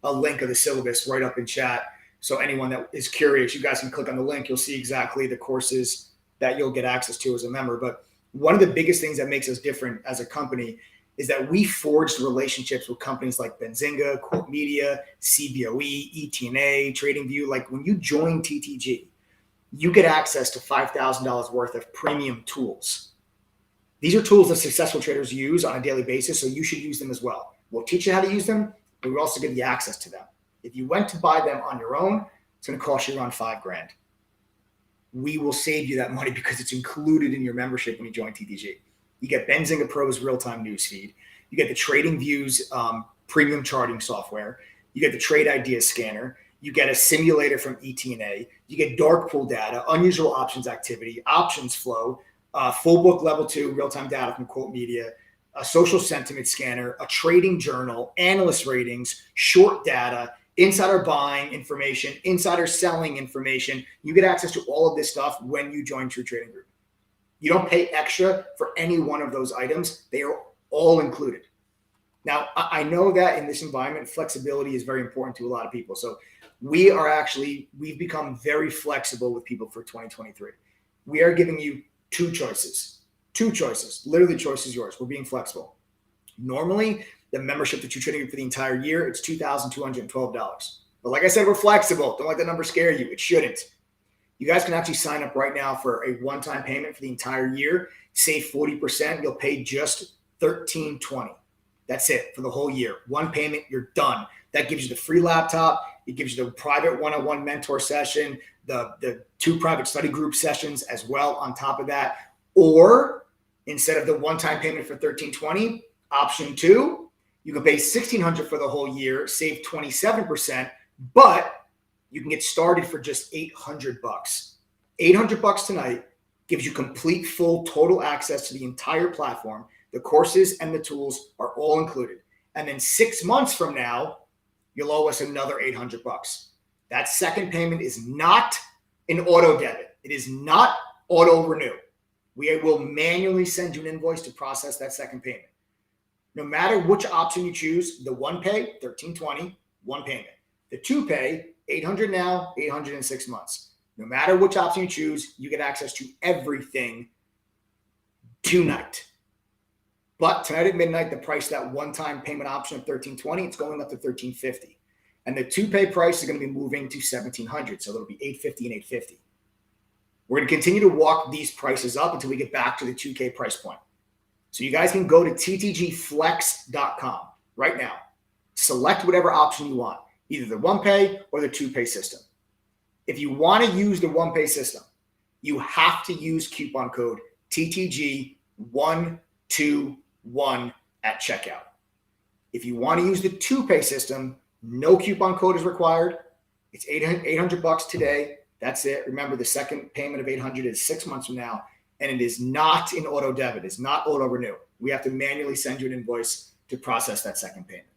link of the syllabus right up in chat. So anyone that is curious, you guys can click on the link. You'll see exactly the courses that you'll get access to as a member. But one of the biggest things that makes us different as a company is that we forged relationships with companies like Benzinga, Quote Media, CBOE, ETNA, TradingView. Like when you join TTG, you get access to $5,000 worth of premium tools. These are tools that successful traders use on a daily basis, so you should use them as well. We'll teach you how to use them, but we also give you access to them. If you went to buy them on your own, it's going to cost you around $5,000. We will save you that money because it's included in your membership when you join TTG. You get Benzinga Pro's real-time news feed. You get the TradingView's premium charting software. You get the Trade Ideas scanner. You get a simulator from ETNA. You get dark pool data, unusual options activity, options flow, full book level 2 real-time data from Quote Media, a social sentiment scanner, a trading journal, analyst ratings, short data, insider buying information, insider selling information. You get access to all of this stuff when you join True Trading Group. You don't pay extra for any one of those items. They are all included. Now, I know that in this environment, flexibility is very important to a lot of people. So we've become very flexible with people for 2023. We are giving you 2 choices. 2 choices. Literally, the choice is yours. We're being flexible. Normally, the membership that you're trading for the entire year, it's $2,212. But like I said, we're flexible. Don't let the number scare you. It shouldn't. You guys can actually sign up right now for a one-time payment for the entire year. Save 40%. You'll pay just $1,320. That's it for the whole year. One payment, you're done. That gives you the free laptop It gives you the private one-on-one mentor session, the 2 private study group sessions as well on top of that. Or instead of the one-time payment for $1,320, option 2, you can pay $1,600 for the whole year, save 27%, but you can get started for just $800. $800 tonight gives you complete, full, total access to the entire platform. The courses and the tools are all included. And then 6 months from now, you'll owe us another $800. That second payment is not an auto debit. It is not auto renew. We will manually send you an invoice to process that second payment. No matter which option you choose, the one pay, $1,320, one payment. The 2 pay, $800 now, $800 in 6 months. No matter which option you choose, you get access to everything tonight. But tonight at midnight, the price, that one-time payment option of $1,320, it's going up to $1,350. And the 2 pay price is going to be moving to $1,700. So it'll be $850 and $850. We're going to continue to walk these prices up until we get back to the 2K price point. So you guys can go to ttgflex.com right now. Select whatever option you want, either the one pay or the 2 pay system. If you want to use the one pay system, you have to use coupon code TTG121 at checkout. If you want to use the 2 pay system, no coupon code is required. It's $800 today. That's it. Remember, the second payment of $800 is 6 months from now, and it is not an auto debit. It's not auto renew. We have to manually send you an invoice to process that second payment.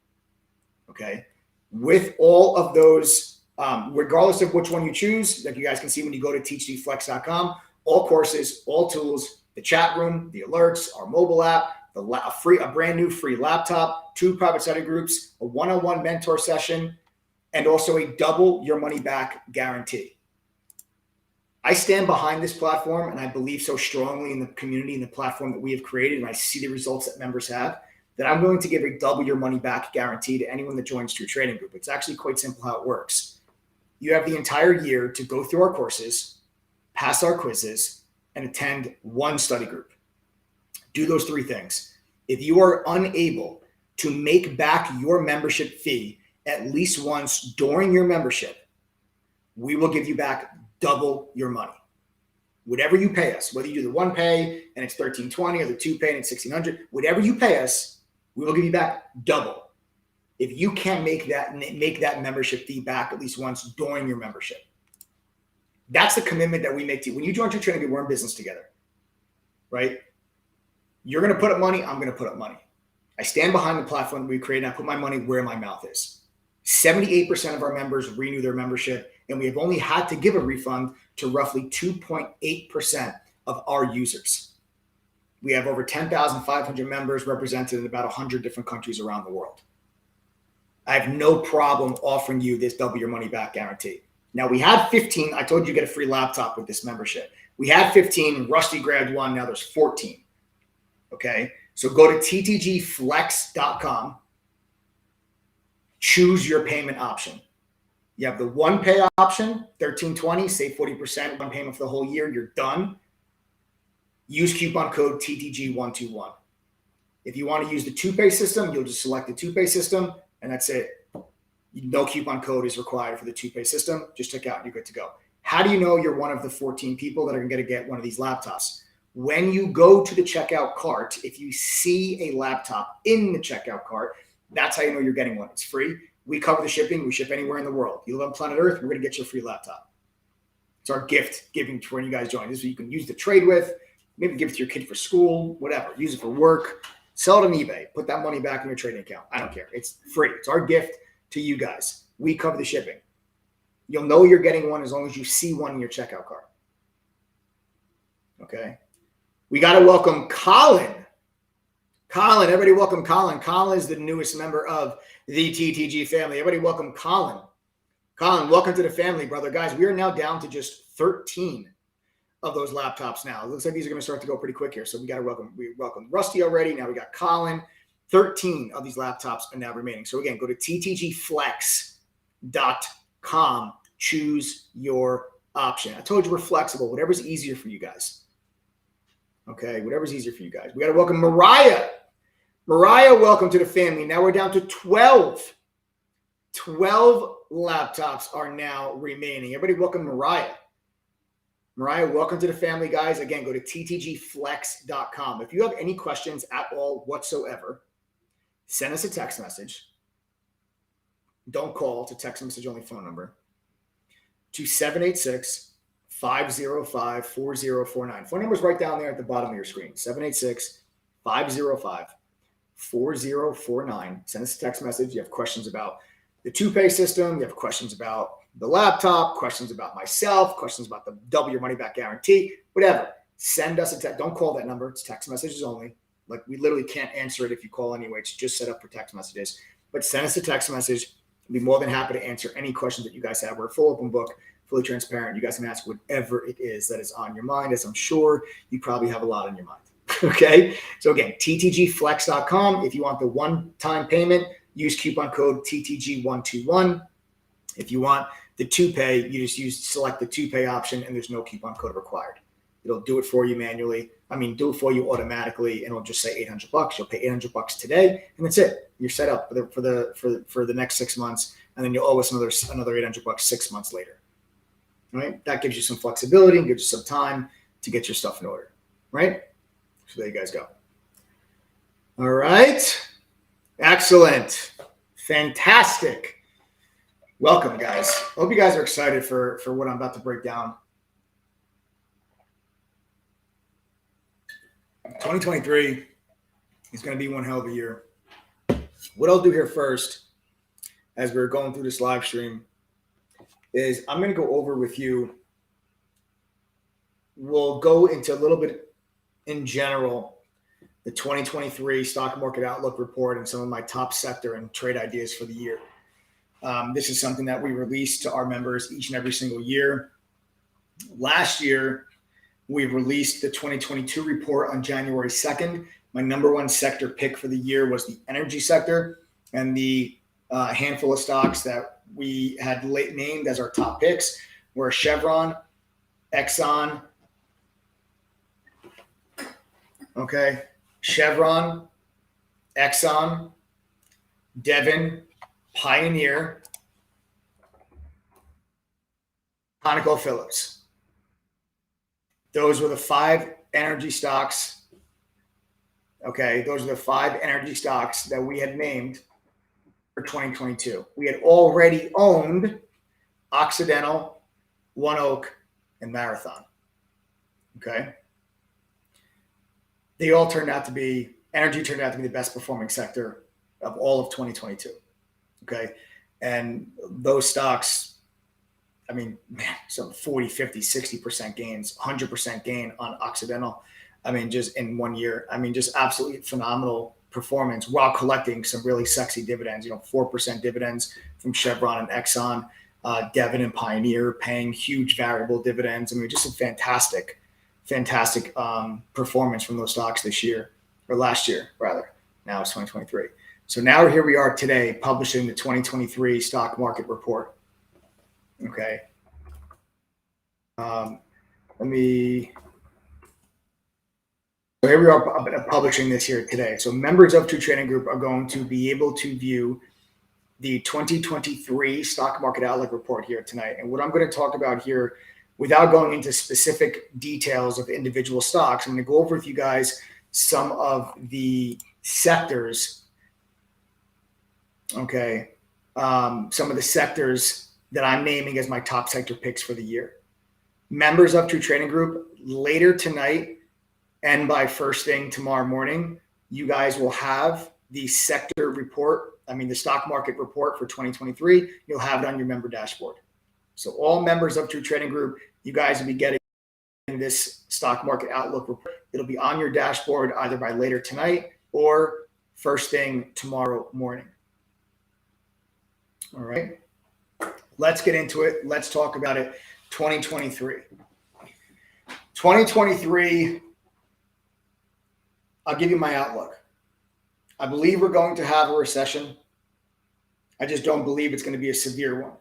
Okay. With all of those, regardless of which one you choose, like you guys can see when you go to ttgflex.com, all courses, all tools, the chat room, the alerts, our mobile app, a brand new free laptop, 2 private study groups, a one-on-one mentor session, and also a double your money back guarantee. I stand behind this platform, and I believe so strongly in the community and the platform that we have created, and I see the results that members have, that I'm going to give a double your money back guarantee to anyone that joins True Trading Group. It's actually quite simple how it works. You have the entire year to go through our courses, pass our quizzes, and attend 1 study group. Do those 3 things. If you are unable to make back your membership fee at least once during your membership, we will give you back double your money. Whatever you pay us, whether you do the 1 pay and it's $1,320 or the 2 pay and it's $1,600, whatever you pay us, we will give you back double. If you can't make that membership fee back at least once during your membership. That's the commitment that we make to you. When you join True Trading Group, we're in business together, right? You're going to put up money. I'm going to put up money. I stand behind the platform that we created. I put my money where my mouth is. 78% of our members renew their membership, and we have only had to give a refund to roughly 2.8% of our users. We have over 10,500 members represented in about 100 different countries around the world. I have no problem offering you this double your money back guarantee. Now, we had 15. I told you get a free laptop with this membership. We had 15. Rusty grabbed 1. Now there's 14. Okay? So go to ttgflex.com. Choose your payment option. You have the 1 pay option, $1,320, save 40%, 1 payment for the whole year. You're done. Use coupon code TTG121. If you want to use the 2 pay system, you'll just select the 2 pay system, and that's it. No coupon code is required for the 2 pay system. Just check out and you're good to go. How do you know you're one of the 14 people that are going to get one of these laptops? When you go to the checkout cart, if you see a laptop in the checkout cart, that's how you know you're getting one. It's free. We cover the shipping. We ship anywhere in the world. You live on planet Earth, we're going to get you a free laptop. It's our gift giving to when you guys join. This is what you can use to trade with, maybe give it to your kid for school, whatever. Use it for work. Sell it on eBay. Put that money back in your trading account. I don't care. It's free. It's our gift to you guys. We cover the shipping. You'll know you're getting one as long as you see one in your checkout cart. Okay. We got to welcome Colin. Colin, everybody welcome Colin. Colin is the newest member of the TTG family. Everybody welcome Colin. Colin, welcome to the family, brother. Guys, we are now down to just 13 of those laptops now. It looks like these are going to start to go pretty quick here. So we got to welcome Rusty already. Now we got Colin. 13 of these laptops are now remaining. So again, go to ttgflex.com. Choose your option. I told you we're flexible. Whatever's easier for you guys. Okay, whatever's easier for you guys. We got to welcome Mariah. Mariah, welcome to the family. Now we're down to 12 laptops are now remaining. Everybody welcome Mariah. Mariah, welcome to the family, guys. Again, go to ttgflex.com. If you have any questions at all whatsoever, send us a text message. Don't call. It's a text message only phone number to 786-505-4049. Phone number is right down there at the bottom of your screen, 786-505-4049. Send us a text message. You have questions about the two-pay system. You have questions about the laptop, questions about myself, questions about the double your money back guarantee, whatever. Send us a text. Don't call that number. It's text messages only. Like, we literally can't answer it if you call anyway. It's just set up for text messages. But send us a text message. I'd be more than happy to answer any questions that you guys have. We're a full open book, fully transparent. You guys can ask whatever it is that is on your mind, as I'm sure you probably have a lot on your mind. Okay? So again, ttgflex.com. If you want the one-time payment, use coupon code TTG121. If you want the two-pay, you just select the two-pay option, and there's no coupon code required. It'll do it for you manually. Do it for you automatically, and it'll just say $800. You'll pay $800 today, and that's it. You're set up for the next 6 months, and then you'll owe us another $800 6 months later. Right? That gives you some flexibility and gives you some time to get your stuff in order. Right? So there you guys go. All right. Excellent. Fantastic. Welcome, guys. I hope you guys are excited for what I'm about to break down. 2023 is going to be one hell of a year. What I'll do here first, as we're going through this live stream, is I'm going to go over with you. We'll go into a little bit in general, the 2023 stock market outlook report and some of my top sector and trade ideas for the year. This is something that we release to our members each and every single year. Last year, we released the 2022 report on January 2nd. My number one sector pick for the year was the energy sector, and the handful of stocks that we had named as our top picks were Chevron, Exxon, Chevron, Exxon, Devon, Pioneer, ConocoPhillips. Those were the 5 energy stocks. Okay, those are the 5 energy stocks that we had named for 2022. We had already owned Occidental, One Oak, and Marathon. Okay. Energy turned out to be the best performing sector of all of 2022. Okay. And those stocks, some 40, 50, 60% gains, 100% gain on Occidental. Just in 1 year. Just absolutely phenomenal performance while collecting some really sexy dividends, 4% dividends from Chevron and Exxon, Devon and Pioneer paying huge variable dividends. Just a fantastic performance from those stocks this year, or last year, rather. Now it's 2023. So now here we are today publishing the 2023 stock market report. Okay. So here we are publishing this here today. So members of True Trading Group are going to be able to view the 2023 stock market outlook report here tonight. And what I'm going to talk about here, without going into specific details of individual stocks, I'm going to go over with you guys some of the sectors. Okay. Some of the sectors that I'm naming as my top sector picks for the year. Members of True Trading Group, later tonight and by first thing tomorrow morning, you guys will have the sector report. The stock market report for 2023. You'll have it on your member dashboard. So all members of True Trading Group, you guys will be getting this stock market outlook report. It'll be on your dashboard either by later tonight or first thing tomorrow morning. All right. Let's get into it. Let's talk about it. 2023. 2023, I'll give you my outlook. I believe we're going to have a recession. I just don't believe it's going to be a severe one.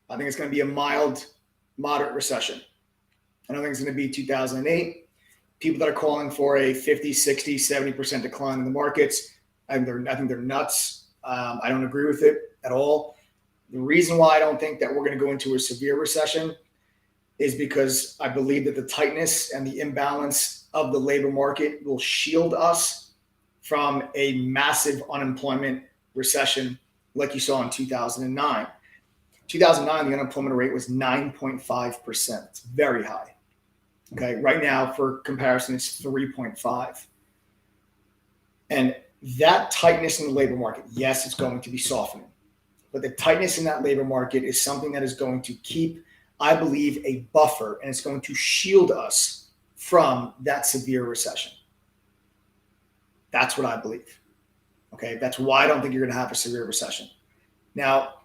I think it's going to be a mild, moderate recession. I don't think it's going to be 2008. People that are calling for a 50, 60, 70% decline in the markets, I think they're nuts. I don't agree with it at all. The reason why I don't think that we're going to go into a severe recession is because I believe that the tightness and the imbalance of the labor market will shield us from a massive unemployment recession like you saw in 2009. 2009, the unemployment rate was 9.5%. It's very high. Okay, right now, for comparison, it's 3.5. And that tightness in the labor market, yes, it's going to be softening. But the tightness in that labor market is something that is going to keep, I believe, a buffer, and it's going to shield us from that severe recession. That's what I believe. Okay, that's why I don't think you're going to have a severe recession. Now,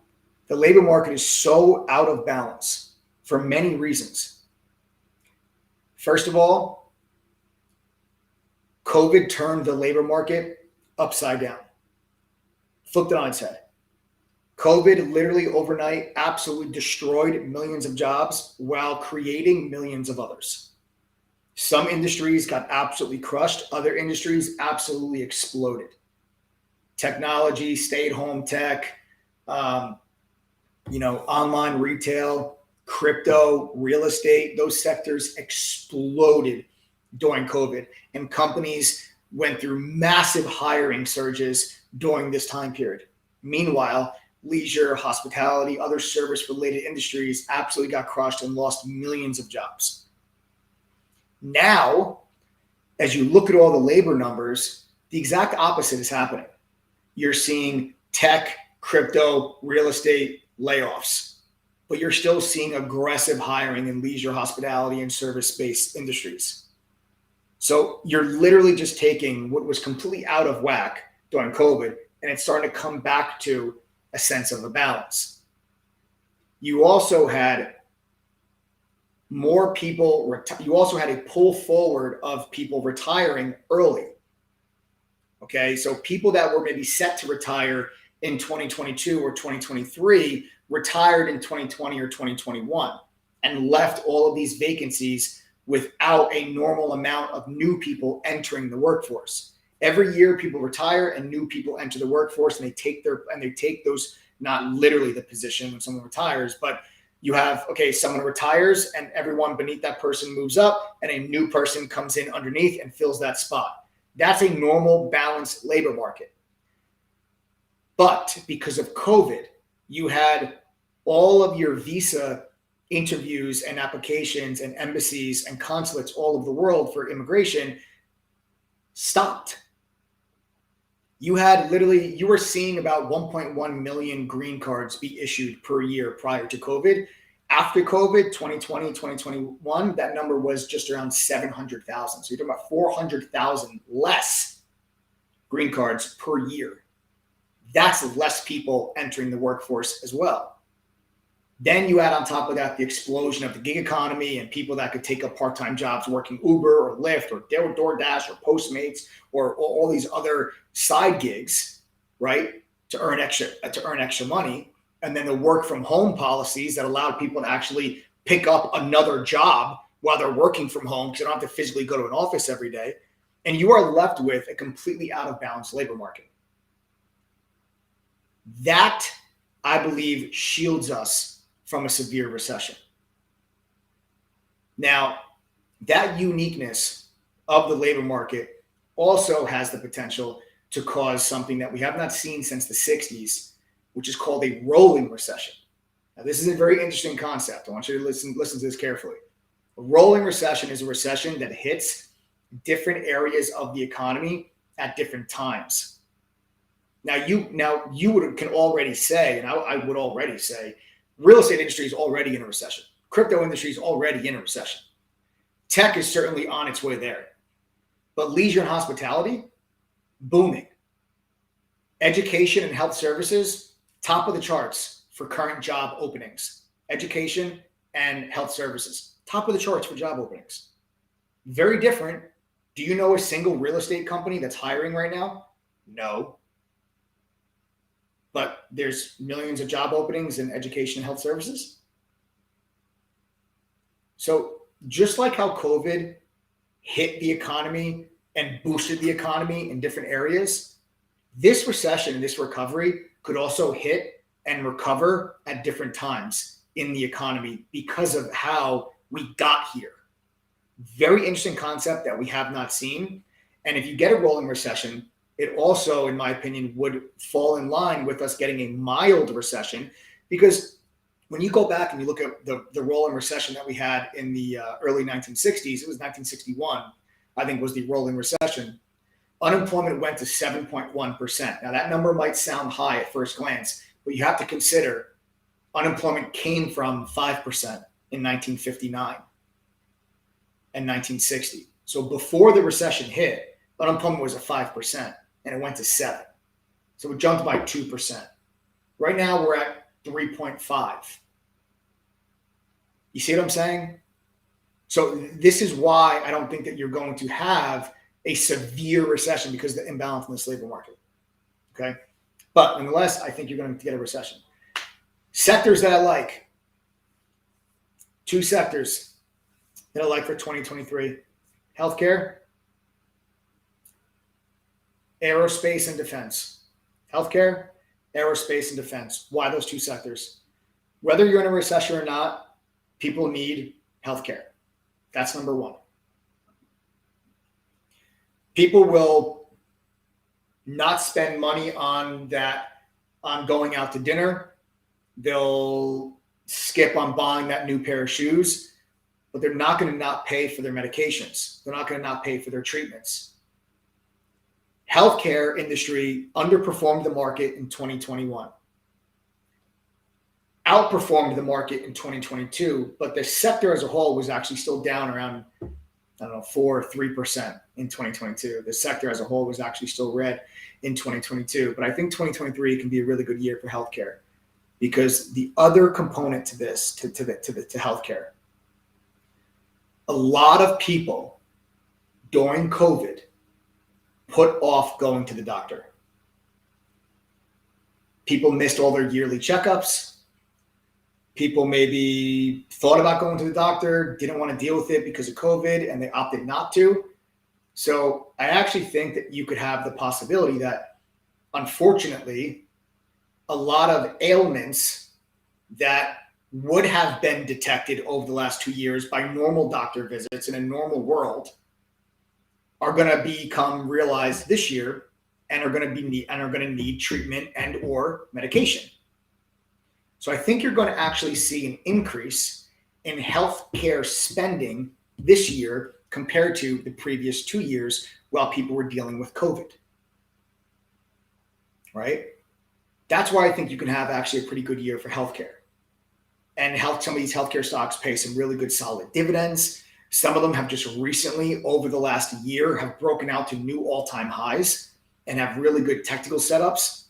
the labor market is so out of balance for many reasons. First of all, COVID turned the labor market upside down, flipped it on its head. COVID literally overnight absolutely destroyed millions of jobs while creating millions of others. Some industries got absolutely crushed. Other industries absolutely exploded. Technology, stay-at-home tech, online retail, crypto, real estate, those sectors exploded during COVID. And companies went through massive hiring surges during this time period. Meanwhile, leisure, hospitality, other service-related industries absolutely got crushed and lost millions of jobs. Now, as you look at all the labor numbers, the exact opposite is happening. You're seeing tech, crypto, real estate layoffs, but you're still seeing aggressive hiring in leisure, hospitality, and service-based industries. So you're literally just taking what was completely out of whack during COVID, and it's starting to come back to a sense of a balance. You also had more people, you also had a pull forward of people retiring early. Okay, so people that were maybe set to retire in 2022 or 2023 retired in 2020 or 2021 and left all of these vacancies without a normal amount of new people entering the workforce. Every year people retire and new people enter the workforce, and they take those, not literally the position when someone retires, but you have, okay, someone retires and everyone beneath that person moves up and a new person comes in underneath and fills that spot. That's a normal balanced labor market. But because of COVID, you had all of your visa interviews and applications and embassies and consulates all over the world for immigration stopped. You were seeing about 1.1 million green cards be issued per year prior to COVID. After COVID, 2020, 2021, that number was just around 700,000. So you're talking about 400,000 less green cards per year. That's less people entering the workforce as well. Then you add on top of that the explosion of the gig economy and people that could take up part-time jobs working Uber or Lyft or DoorDash or Postmates or all these other side gigs, right, to earn extra money. And then the work from home policies that allowed people to actually pick up another job while they're working from home because they don't have to physically go to an office every day. And you are left with a completely out of balance labor market. That, I believe, shields us from a severe recession. Now, that uniqueness of the labor market also has the potential to cause something that we have not seen since the 60s, which is called a rolling recession. Now, this is a very interesting concept. I want you to listen to this carefully. A rolling recession is a recession that hits different areas of the economy at different times. Now you can already say, and I would already say, real estate industry is already in a recession. Crypto industry is already in a recession. Tech is certainly on its way there. But leisure and hospitality, booming. Education and health services, top of the charts for current job openings. Education and health services, top of the charts for job openings. Very different. Do you know a single real estate company that's hiring right now? No. But there's millions of job openings in education and health services. So just like how COVID hit the economy and boosted the economy in different areas, this recession and this recovery could also hit and recover at different times in the economy because of how we got here. Very interesting concept that we have not seen. And if you get a rolling recession, it also, in my opinion, would fall in line with us getting a mild recession, because when you go back and you look at the rolling recession that we had in the early 1960s, it was 1961, I think, was the rolling recession. Unemployment went to 7.1%. Now, that number might sound high at first glance, but you have to consider unemployment came from 5% in 1959 and 1960. So before the recession hit, unemployment was at 5%, and it went to 7%. So it jumped by 2%. Right now, we're at 3.5. You see what I'm saying? So this is why I don't think that you're going to have a severe recession, because of the imbalance in the labor market. Okay. But nonetheless, I think you're going to get a recession. Sectors that I like. 2 sectors that I like for 2023. Healthcare, aerospace, and defense. Healthcare, aerospace, and defense. Why those 2 sectors? Whether you're in a recession or not, people need healthcare. That's number 1. People will not spend money on going out to dinner. They'll skip on buying that new pair of shoes, but they're not going to not pay for their medications. They're not going to not pay for their treatments. Healthcare industry underperformed the market in 2021. Outperformed the market in 2022, but the sector as a whole was actually still down around, 4 or 3% in 2022. The sector as a whole was actually still red in 2022. But I think 2023 can be a really good year for healthcare, because the other component to this, to healthcare, a lot of people during COVID put off going to the doctor. People missed all their yearly checkups. People maybe thought about going to the doctor, didn't want to deal with it because of COVID, and they opted not to. So I actually think that you could have the possibility that, unfortunately, a lot of ailments that would have been detected over the last 2 years by normal doctor visits in a normal world are going to become realized this year and are going to need treatment and or medication. So I think you're going to actually see an increase in healthcare spending this year compared to the previous 2 years while people were dealing with COVID. Right? That's why I think you can have actually a pretty good year for healthcare. And some of these healthcare stocks pay some really good solid dividends. Some of them have just recently, over the last year, have broken out to new all-time highs and have really good technical setups.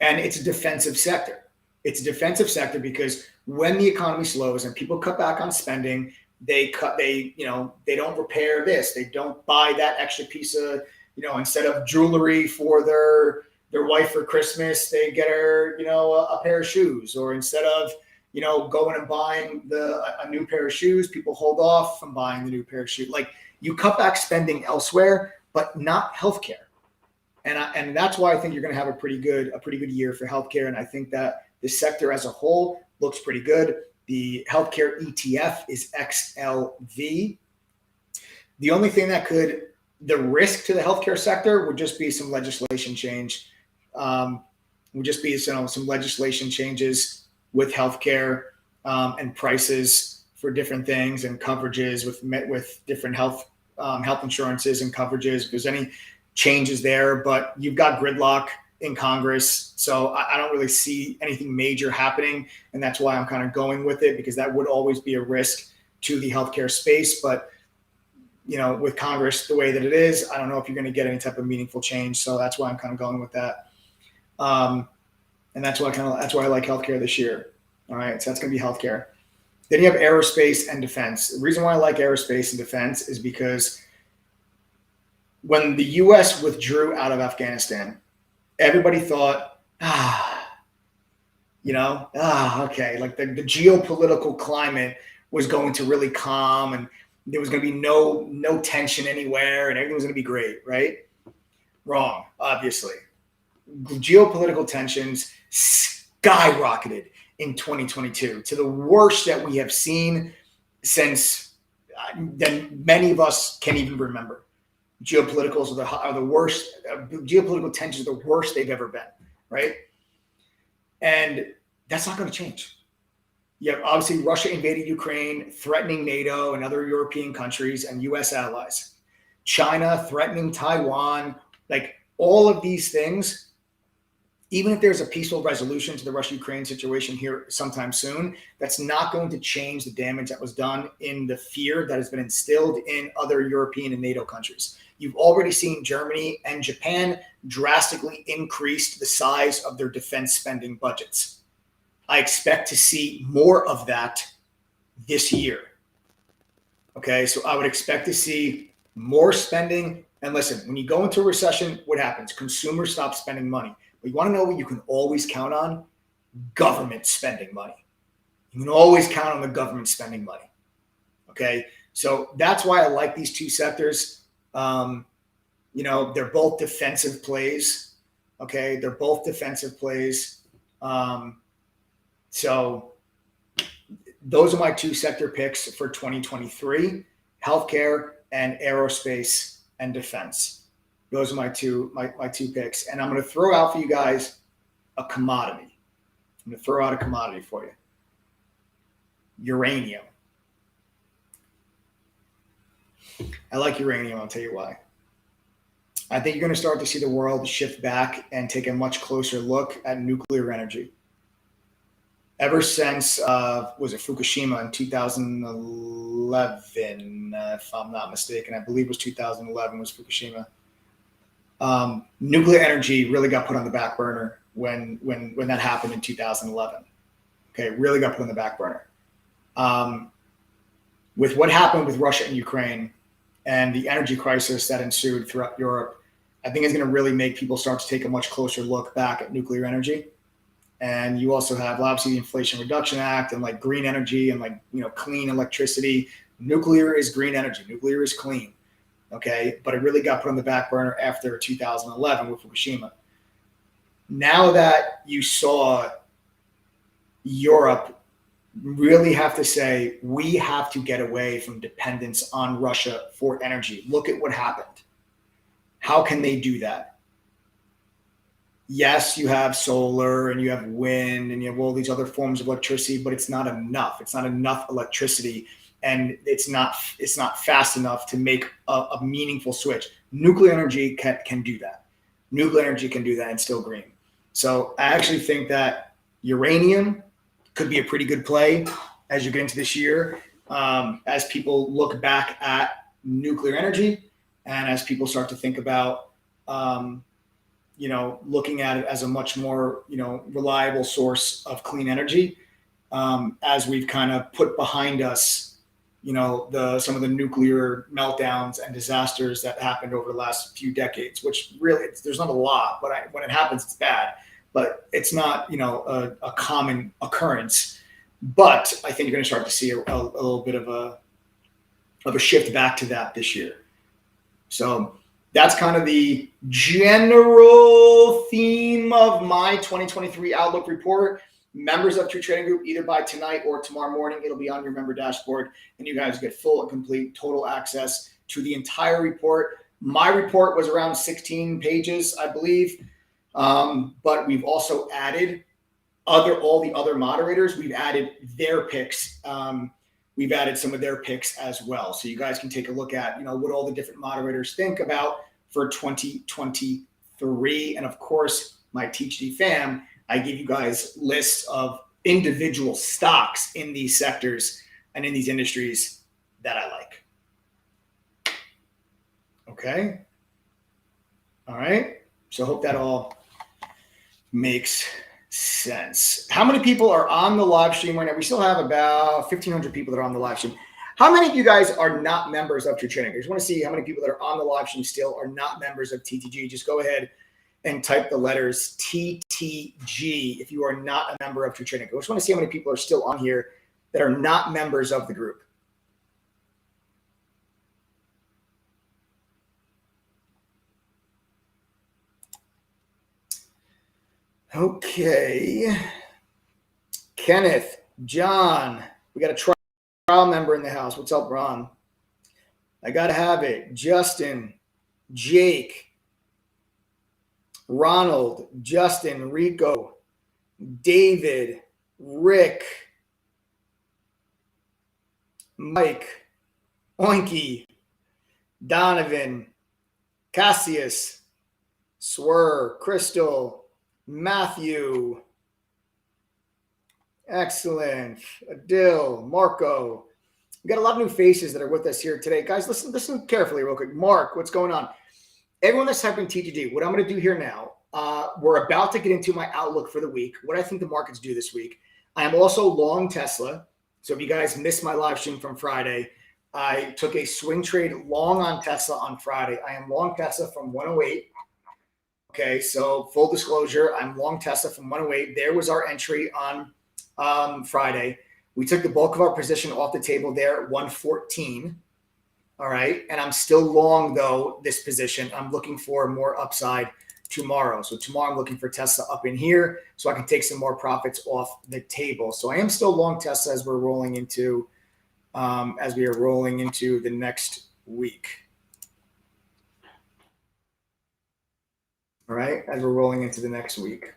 And it's a defensive sector. It's a defensive sector because when the economy slows and people cut back on spending, they don't repair this, they don't buy that extra piece of, instead of jewelry for their wife for Christmas, they get her, a pair of shoes, or instead of, going and buying a new pair of shoes, people hold off from buying the new pair of shoes. Like, you cut back spending elsewhere, but not healthcare. And that's why I think you're going to have a pretty good year for healthcare. And I think that the sector as a whole looks pretty good. The healthcare ETF is XLV. The only thing the risk to the healthcare sector would just be some legislation change. Some legislation changes with healthcare and prices for different things and coverages with different health insurances and coverages. If there's any changes there, but you've got gridlock in Congress. So I don't really see anything major happening. And that's why I'm kind of going with it, because that would always be a risk to the healthcare space. But, with Congress the way that it is, I don't know if you're going to get any type of meaningful change. So that's why I'm kind of going with that. And that's why I like healthcare this year. All right. So that's going to be healthcare. Then you have aerospace and defense. The reason why I like aerospace and defense is because when the U.S. withdrew out of Afghanistan, everybody thought, okay, like the geopolitical climate was going to really calm and there was going to be no tension anywhere and everything was going to be great, right? Wrong, obviously. Geopolitical tensions skyrocketed in 2022 to the worst that we have seen since then many of us can't even remember. Geopoliticals are the worst. Geopolitical tensions are the worst they've ever been, right? And that's not going to change. You have obviously Russia invaded Ukraine, threatening NATO and other European countries and U.S. allies. China threatening Taiwan, like all of these things. Even if there's a peaceful resolution to the Russia-Ukraine situation here sometime soon, that's not going to change the damage that was done in the fear that has been instilled in other European and NATO countries. You've already seen Germany and Japan drastically increase the size of their defense spending budgets. I expect to see more of that this year. Okay, so I would expect to see more spending. And listen, when you go into a recession, what happens? Consumers stop spending money. But you want to know what you can always count on? Government spending money. You can always count on the government spending money. Okay, so that's why I like these two sectors. They're both defensive plays. Okay, they're both defensive plays. So those are my two sector picks for 2023: healthcare and aerospace and defense. Those are my two picks. And I'm going to throw out for you guys a commodity. I'm going to throw out a commodity for you. Uranium. I like uranium. I'll tell you why. I think you're going to start to see the world shift back and take a much closer look at nuclear energy. Ever since, was it Fukushima in 2011, if I'm not mistaken. I believe it was 2011 was Fukushima. Nuclear energy really got put on the back burner when that happened in 2011. Okay, really got put on the back burner. With what happened with Russia and Ukraine and the energy crisis that ensued throughout Europe, I think it's going to really make people start to take a much closer look back at nuclear energy. And you also have obviously the Inflation Reduction Act and like green energy and clean electricity. Nuclear is green energy. Nuclear is clean. Okay, but it really got put on the back burner after 2011 with Fukushima. Now that you saw Europe really have to say, we have to get away from dependence on Russia for energy. Look at what happened. How can they do that? Yes, you have solar and you have wind and you have all these other forms of electricity, but it's not enough. It's not enough electricity. And it's not fast enough to make a meaningful switch. Nuclear energy can do that. Nuclear energy can do that and still green. So I actually think that uranium could be a pretty good play as you get into this year, as people look back at nuclear energy and as people start to think about, looking at it as a much more, reliable source of clean energy, as we've kind of put behind us some of the nuclear meltdowns and disasters that happened over the last few decades, which really there's not a lot, but when it happens, it's bad, but it's not, a common occurrence. But I think you're going to start to see a little bit of a shift back to that this year. So that's kind of the general theme of my 2023 Outlook report. Members of True Trading Group, either by tonight or tomorrow morning, it'll be on your member dashboard, and you guys get full and complete total access to the entire report. My report was around 16 pages, I believe, but we've also added all the other moderators. We've added their picks. We've added some of their picks as well, so you guys can take a look at what all the different moderators think about for 2023, and of course, my TTG fam. I give you guys lists of individual stocks in these sectors and in these industries that I like. Okay. All right. So I hope that all makes sense. How many people are on the live stream right now? We still have about 1,500 people that are on the live stream. How many of you guys are not members of True Trading? I just want to see how many people that are on the live stream still are not members of TTG. Just go ahead and type the letters TTG if you are not a member of True Trading. I just want to see how many people are still on here that are not members of the group. Okay. Kenneth, John, we got a trial member in the house. What's up, Ron? I got to have it. Justin, Jake, Ronald, Justin, Rico, David, Rick, Mike, Oinky, Donovan, Cassius, Swerve, Crystal, Matthew. Excellent. Adil, Marco. We got a lot of new faces that are with us here today. Guys, listen carefully real quick. Mark, what's going on? Everyone that's typing TTG, what I'm going to do here now, we're about to get into my outlook for the week, what I think the markets do this week. I am also long Tesla. So if you guys missed my live stream from Friday, I took a swing trade long on Tesla on Friday. I am long Tesla from 108. Okay, so full disclosure, I'm long Tesla from 108. There was our entry on Friday. We took the bulk of our position off the table there at 114. All right. And I'm still long, though, this position. I'm looking for more upside tomorrow. So tomorrow I'm looking for Tesla up in here so I can take some more profits off the table. So I am still long Tesla as we're rolling into the next week. All right. As we're rolling into the next week.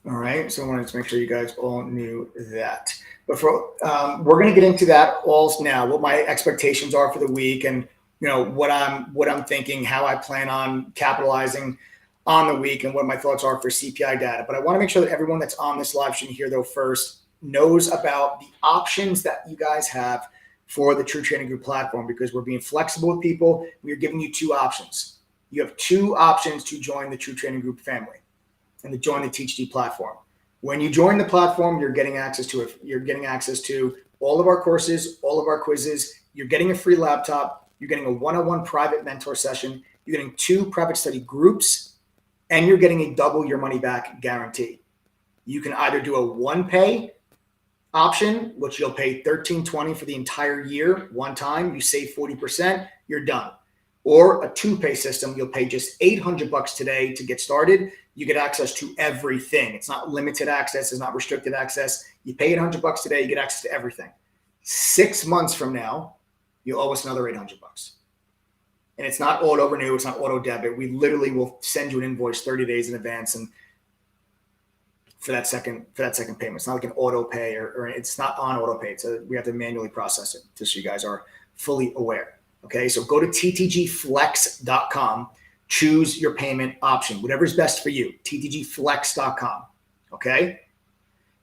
All right, so I wanted to make sure you guys all knew that. But we're going to get into that all now. What my expectations are for the week, and what I'm thinking, how I plan on capitalizing on the week, and what my thoughts are for CPI data. But I want to make sure that everyone that's on this live stream here, though, first knows about the options that you guys have for the True Trading Group platform, because we're being flexible with people. We are giving you two options. You have two options to join the True Trading Group family and to join the TTG platform. When you join the platform, you're getting access to it. You're getting access to all of our courses, all of our quizzes. You're getting a free laptop. You're getting a one-on-one private mentor session. You're getting 2 private study groups, and you're getting a double your money back guarantee. You can either do a one-pay option, which you'll pay $13.20 for the entire year, one time. You save 40%, you're done. Or a 2-pay system, you'll pay just $800 today to get started. You get access to everything. It's not limited access. It's not restricted access. You pay $800 today, you get access to everything. 6 months from now, you'll owe us another $800. And it's not auto renew. It's not auto debit. We literally will send you an invoice 30 days in advance, and for that second payment. It's not like an auto pay or it's not on auto pay. We have to manually process it, just so you guys are fully aware. Okay, so go to ttgflex.com, choose your payment option, whatever's best for you, ttgflex.com. Okay,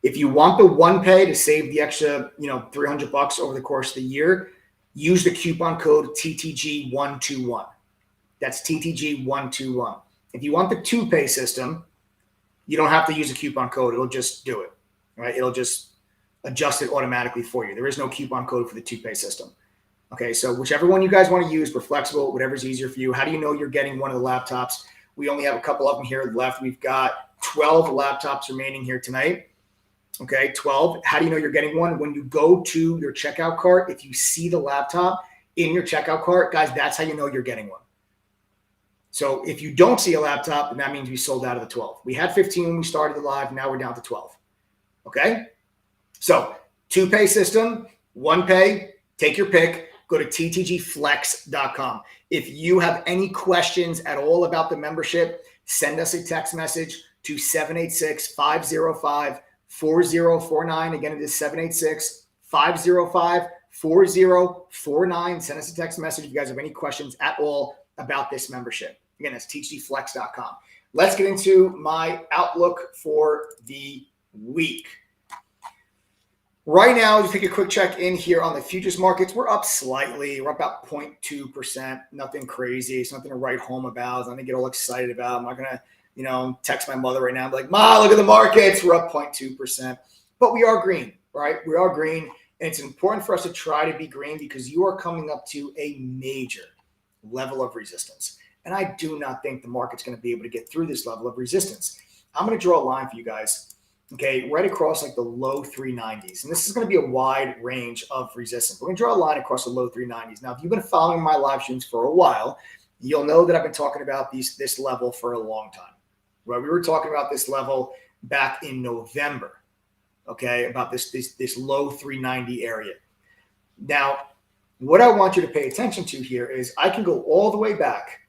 if you want the one pay to save the extra, $300 over the course of the year, use the coupon code TTG121. That's TTG121. If you want the 2-pay system, you don't have to use a coupon code. It'll just do it, right? It'll just adjust it automatically for you. There is no coupon code for the 2-pay system. Okay, so whichever one you guys want to use, we're flexible, whatever's easier for you. How do you know you're getting one of the laptops? We only have a couple of them here left. We've got 12 laptops remaining here tonight. Okay, 12. How do you know you're getting one? When you go to your checkout cart, if you see the laptop in your checkout cart, guys, that's how you know you're getting one. So if you don't see a laptop, then that means we sold out of the 12. We had 15 when we started the live. Now we're down to 12. Okay, so 2-pay system, 1-pay, take your pick. Go to ttgflex.com. If you have any questions at all about the membership, send us a text message to 786-505-4049. Again, it is 786-505-4049. Send us a text message if you guys have any questions at all about this membership. Again, that's ttgflex.com. Let's get into my outlook for the week. Right now, just take a quick check in here on the futures markets. We're up slightly. We're up about 0.2%. Nothing crazy. It's nothing to write home about. It's nothing to get all excited about. I'm not going to, text my mother right now and be like, Ma, look at the markets. We're up 0.2%. But we are green, right? We are green. And it's important for us to try to be green because you are coming up to a major level of resistance. And I do not think the market's going to be able to get through this level of resistance. I'm going to draw a line for you guys. Okay, right across like the low 390s. And this is going to be a wide range of resistance. We're going to draw a line across the low 390s. Now, if you've been following my live streams for a while, you'll know that I've been talking about this level for a long time. Right? We were talking about this level back in November. okay, about this low 390 area. Now, what I want you to pay attention to here is I can go all the way back,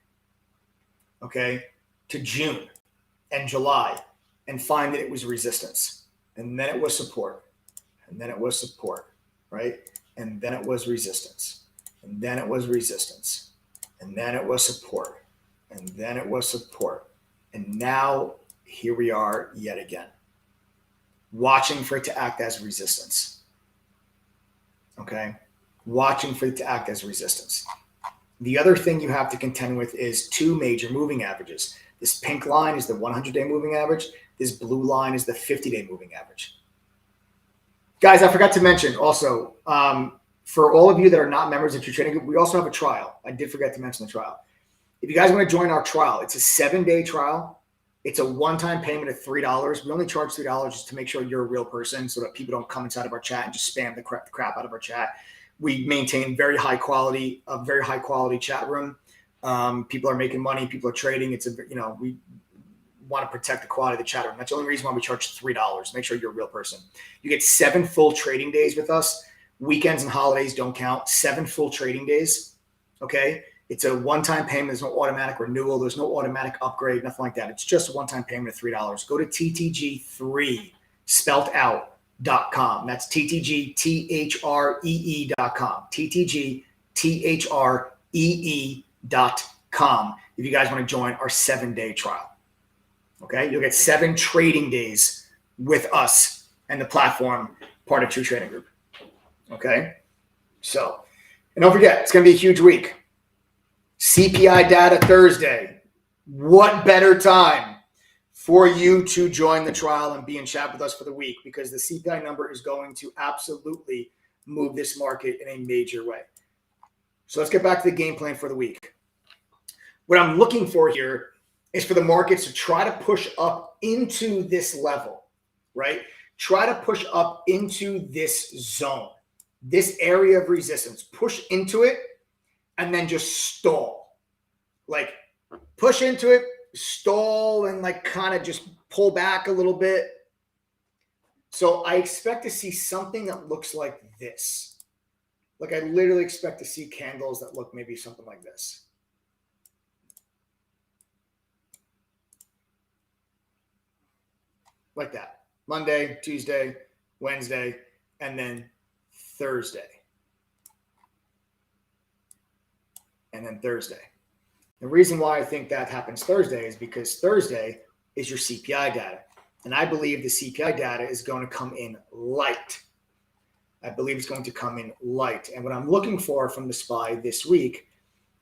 okay, to June and July and find that it was resistance. And then it was support. And then it was support, right? And then it was resistance. And then it was resistance. And then it was support. And then it was support. And now here we are yet again, watching for it to act as resistance. Okay? Watching for it to act as resistance. The other thing you have to contend with is two major moving averages. This pink line is the 100-day moving average. This blue line is the 50-day moving average. Guys, I forgot to mention also, for all of you that are not members of True Trading Group, we also have a trial. I did forget to mention the trial. If you guys want to join our trial, it's a 7-day trial. It's a one-time payment of $3. We only charge $3 just to make sure you're a real person so that people don't come inside of our chat and just spam the crap out of our chat. We maintain a very high quality chat room. People are making money. People are trading. We want to protect the quality of the chat room. That's the only reason why we charge $3. Make sure you're a real person. You get 7 full trading days with us. Weekends and holidays don't count. 7 full trading days. Okay. It's a one-time payment. There's no automatic renewal. There's no automatic upgrade, nothing like that. It's just a one-time payment of $3. Go to TTG3 spelled out.com. That's TTGTHREE.com. TTGTHREE.com. If you guys want to join our 7-day trial. Okay. You'll get 7 trading days with us and the platform part of True Trading Group. Okay. So, and don't forget, it's going to be a huge week. CPI data Thursday. What better time for you to join the trial and be in chat with us for the week, because the CPI number is going to absolutely move this market in a major way. So let's get back to the game plan for the week. What I'm looking for here is for the markets to try to push up into this level, right? Try to push up into this zone, this area of resistance, push into it, and then just stall. Like push into it, stall, and like kind of just pull back a little bit. So I expect to see something that looks like this. Like I literally expect to see candles that look maybe something like this. Like that. Monday, Tuesday, Wednesday, and then Thursday. And then Thursday. The reason why I think that happens Thursday is because Thursday is your CPI data. And I believe the CPI data is going to come in light. I believe it's going to come in light. And what I'm looking for from the SPY this week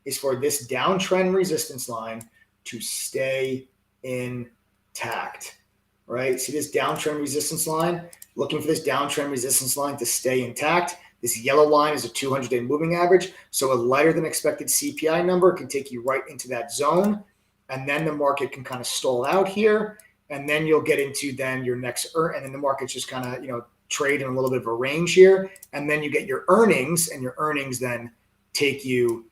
is for this downtrend resistance line to stay intact, right? See this downtrend resistance line? Looking for this downtrend resistance line to stay intact. This yellow line is a 200-day moving average. So a lighter than expected CPI number can take you right into that zone. And then the market can kind of stall out here. And then you'll get into then your next and then the market's just kind of, trade in a little bit of a range here. And then you get your earnings, and your earnings then take you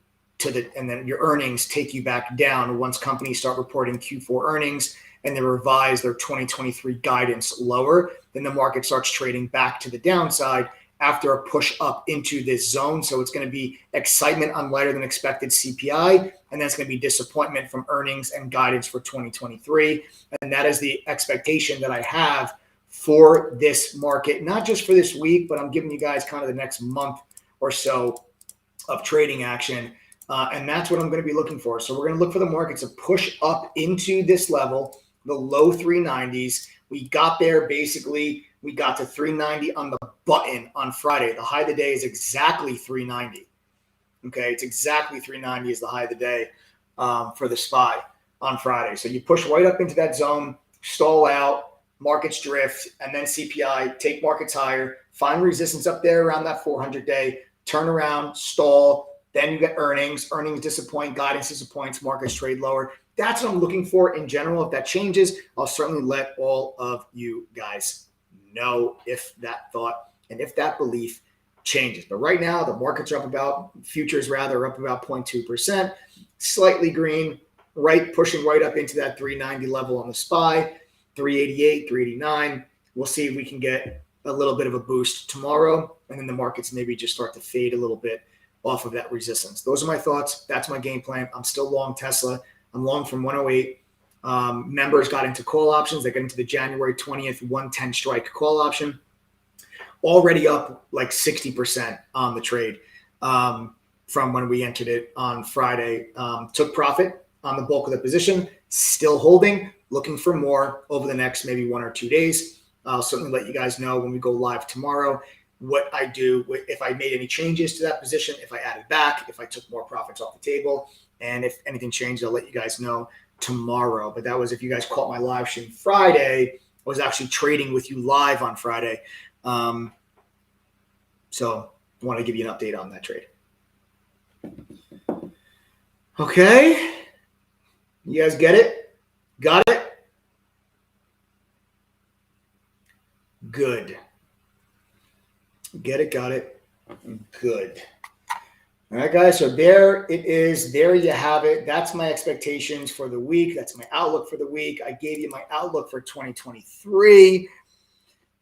and then your earnings take you back down once companies start reporting Q4 earnings and they revise their 2023 guidance lower. Then the market starts trading back to the downside after a push up into this zone. So it's going to be excitement on lighter than expected CPI, and that's going to be disappointment from earnings and guidance for 2023. And that is the expectation that I have for this market, not just for this week, but I'm giving you guys kind of the next month or so of trading action. And that's what I'm going to be looking for. So we're going to look for the markets to push up into this level, the low 390s. We got there basically. We got to 390 on the button on Friday. The high of the day is exactly 390. Okay, it's exactly 390 is the high of the day for the SPY on Friday. So you push right up into that zone, stall out, markets drift, and then CPI, take markets higher, find resistance up there around that 400-day, turn around, stall, then you get earnings. Earnings disappoint, guidance disappoints, markets trade lower. That's what I'm looking for in general. If that changes, I'll certainly let all of you guys know if that thought and if that belief changes. But right now, the markets are up about, futures rather, are up about 0.2%, slightly green, right, pushing right up into that 390 level on the SPY, 388, 389. We'll see if we can get a little bit of a boost tomorrow, and then the markets maybe just start to fade a little bit off of that resistance. Those are my thoughts. That's my game plan. I'm still long Tesla. I'm long from 108. Members got into call options. They got into the January 20th 110 strike call option. Already up like 60% on the trade from when we entered it on Friday. Took profit on the bulk of the position. Still holding. Looking for more over the next maybe 1 or 2 days. I'll certainly let you guys know when we go live tomorrow what I do, if I made any changes to that position, if I added back, if I took more profits off the table, and if anything changed, I'll let you guys know tomorrow. But that was, if you guys caught my live stream Friday, I was actually trading with you live on Friday. So I want to give you an update on that trade. Okay. You guys get it? Got it? Good. Get it? Got it? Good. All right, guys. So there it is. There you have it. That's my expectations for the week. That's my outlook for the week. I gave you my outlook for 2023.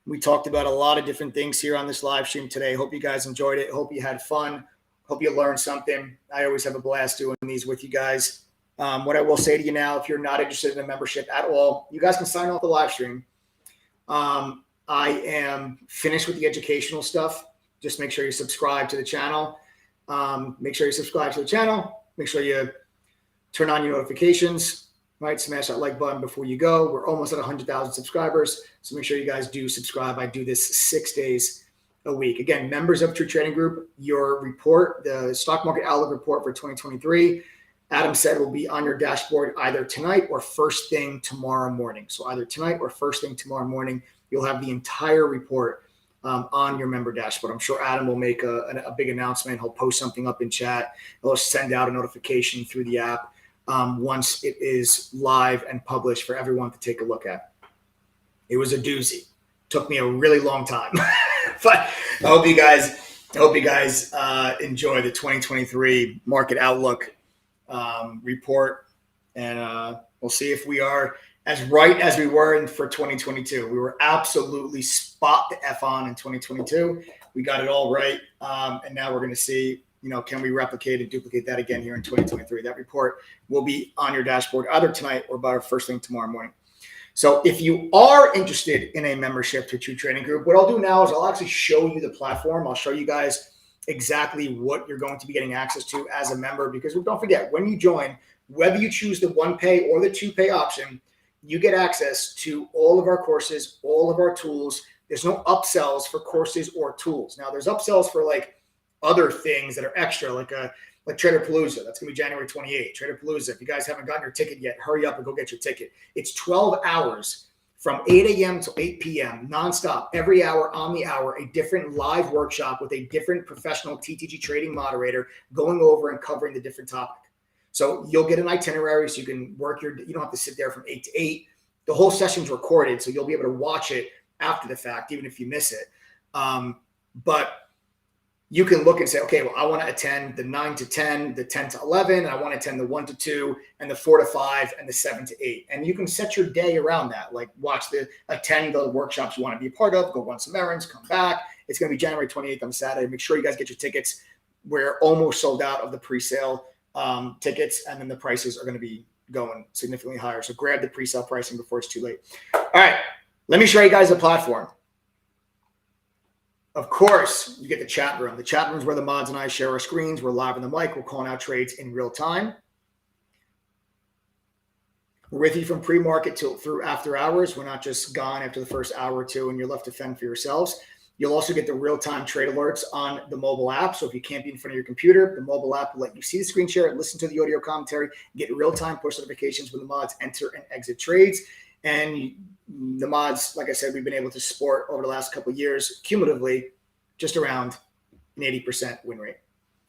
We talked about a lot of different things here on this live stream today. Hope you guys enjoyed it. Hope you had fun. Hope you learned something. I always have a blast doing these with you guys. What I will say to you now, if you're not interested in a membership at all, you guys can sign off the live stream. I am finished with the educational stuff. Just make sure you subscribe to the channel. Make sure you subscribe to the channel. Make sure you turn on your notifications, right? Smash that like button before you go. We're almost at 100,000 subscribers. So make sure you guys do subscribe. I do this 6 days a week. Again, members of True Trading Group, your report, the stock market outlook report for 2023, Adam said will be on your dashboard either tonight or first thing tomorrow morning. So either tonight or first thing tomorrow morning, you'll have the entire report on your member dashboard. I'm sure Adam will make a big announcement. He'll post something up in chat. He'll send out a notification through the app once it is live and published for everyone to take a look at. It was a doozy. Took me a really long time, but I hope you guys enjoy the 2023 market outlook report, and we'll see if we are as right as we were for 2022. We were absolutely spot the F on in 2022. We got it all right, and now we're going to see, can we replicate and duplicate that again here in 2023? That report will be on your dashboard either tonight or by our first thing tomorrow morning. So if you are interested in a membership to True Trading Group, what I'll do now is I'll actually show you the platform. I'll show you guys exactly what you're going to be getting access to as a member, because don't forget, when you join, whether you choose the 1-pay or the 2-pay option, you get access to all of our courses, all of our tools. There's no upsells for courses or tools. Now, there's upsells for like other things that are extra, like Trader Palooza. That's going to be January 28th. Trader Palooza. If you guys haven't gotten your ticket yet, hurry up and go get your ticket. It's 12 hours from 8 a.m. to 8 p.m. nonstop, every hour on the hour, a different live workshop with a different professional TTG trading moderator going over and covering the different topic. So you'll get an itinerary so you can work you don't have to sit there from 8 to 8. The whole session's recorded, so you'll be able to watch it after the fact, even if you miss it. But you can look and say, okay, well, I want to attend the 9 to 10, the 10 to 11, and I want to attend the 1 to 2, and the 4 to 5, and the 7 to 8. And you can set your day around that. Like attend the workshops you want to be a part of, go run some errands, come back. It's going to be January 28th on Saturday. Make sure you guys get your tickets. We're almost sold out of the pre-sale tickets, and then the prices are going to be going significantly higher. So grab the pre-sale pricing before it's too late. All right, let me show you guys the platform. Of course, you get the chat room. The chat room is where the mods and I share our screens. We're live on the mic. We're calling out trades in real time. We're with you from pre-market through after hours. We're not just gone after the first hour or two and you're left to fend for yourselves. You'll also get the real-time trade alerts on the mobile app. So if you can't be in front of your computer, the mobile app will let you see the screen share, listen to the audio commentary, get real-time push notifications when the mods enter and exit trades. And the mods, like I said, we've been able to support over the last couple of years, cumulatively, just around an 80% win rate.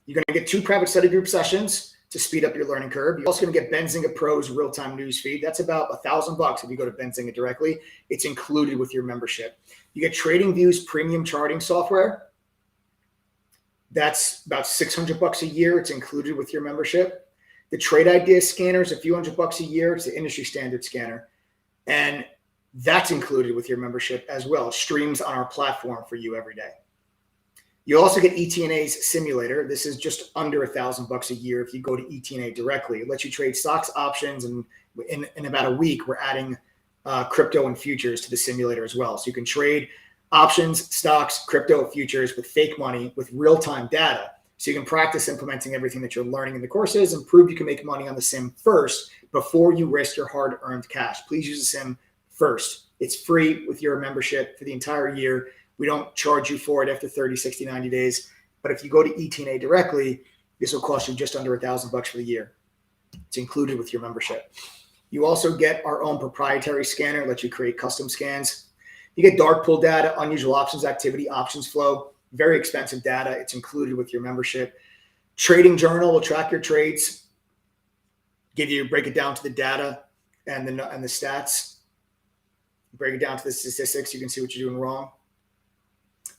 You're going to get 2 private study group sessions to speed up your learning curve. You're also going to get Benzinga Pro's real-time news feed. That's about $1,000 if you go to Benzinga directly. It's included with your membership. You get TradingView's premium charting software. That's about $600 a year. It's included with your membership. The Trade Idea scanner is a few $100 a year. It's the industry standard scanner. And That's included with your membership as well. Streams on our platform for you every day. You also get ETNA's simulator. This is just under $1,000 a year if you go to ETNA directly. It lets you trade stocks, options, and in about a week, we're adding crypto and futures to the simulator as well. So you can trade options, stocks, crypto, futures with fake money with real-time data. So you can practice implementing everything that you're learning in the courses and prove you can make money on the sim first before you risk your hard-earned cash. Please use the sim first. It's free with your membership for the entire year. We don't charge you for it after 30, 60, 90 days. But if you go to ETNA directly, this will cost you just under $1,000 for the year. It's included with your membership. You also get our own proprietary scanner, lets you create custom scans. You get dark pool data, unusual options activity, options flow, very expensive data. It's included with your membership. Trading journal will track your trades, break it down to the data and the stats. Break it down to the statistics. You can see what you're doing wrong.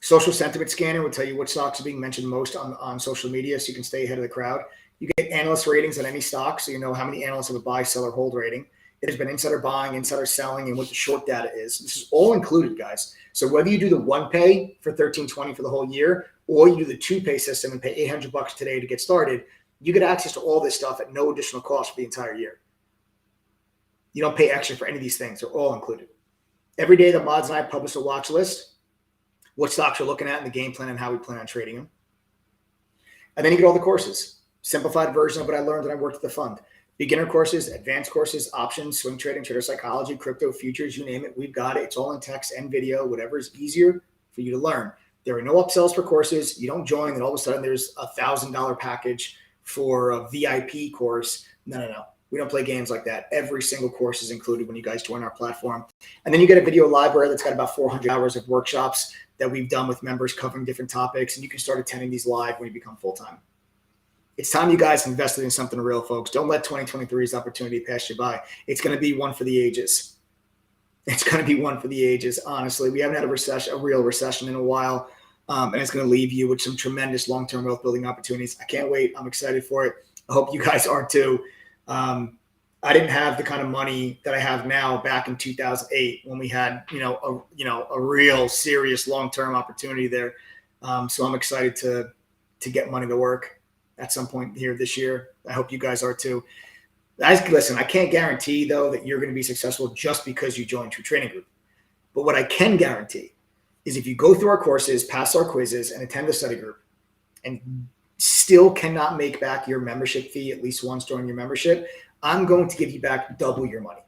Social sentiment scanner will tell you what stocks are being mentioned most on social media so you can stay ahead of the crowd. You get analyst ratings on any stock so you know how many analysts have a buy, sell, or hold rating. It has been insider buying, insider selling, and what the short data is. This is all included, guys. So whether you do the one pay for $13.20 for the whole year or you do the two pay system and pay $800 today to get started, you get access to all this stuff at no additional cost for the entire year. You don't pay extra for any of these things. They're all included. Every day, the mods and I publish a watch list, what stocks we're looking at, and the game plan and how we plan on trading them. And then you get all the courses, simplified version of what I learned when I worked at the fund. Beginner courses, advanced courses, options, swing trading, trader psychology, crypto, futures, you name it. We've got it. It's all in text and video, whatever is easier for you to learn. There are no upsells for courses. You don't join, and all of a sudden there's a $1,000 package for a VIP course. No. We don't play games like that. Every single course is included when you guys join our platform. And then you get a video library that's got about 400 hours of workshops that we've done with members covering different topics. And you can start attending these live when you become full-time. It's time you guys invested in something real, folks. Don't let 2023's opportunity pass you by. It's going to be one for the ages. It's going to be one for the ages, honestly. We haven't had a real recession in a while. And it's going to leave you with some tremendous long-term wealth building opportunities. I can't wait. I'm excited for it. I hope you guys are too. I didn't have the kind of money that I have now back in 2008 when we had, a real serious long-term opportunity there. So I'm excited to get money to work at some point here this year. I hope you guys are too. Listen, I can't guarantee though that you're going to be successful just because you joined True Trading Group. But what I can guarantee is if you go through our courses, pass our quizzes, and attend the study group, and still cannot make back your membership fee at least once during your membership, I'm going to give you back double your money.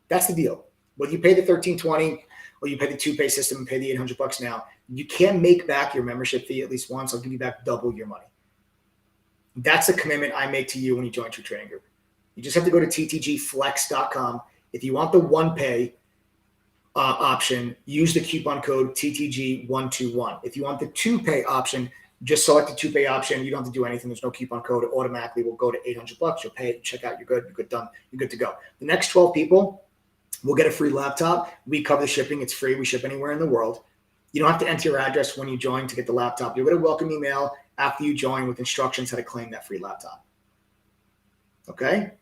That's the deal. Whether you pay the $13.20 or you pay the two-pay system and pay the $800 now, you can't make back your membership fee at least once. I'll give you back double your money. That's a commitment I make to you when you join True Trading Group. You just have to go to ttgflex.com. If you want the one pay option, use the coupon code TTG121. If you want the two pay option, just select the two-pay option. You don't have to do anything. There's no coupon code. It automatically will go to $800. You'll pay it, check out. You're good. You're good. Done. You're good to go. The next 12 people will get a free laptop. We cover the shipping. It's free. We ship anywhere in the world. You don't have to enter your address when you join to get the laptop. You'll get a welcome email after you join with instructions how to claim that free laptop. Okay?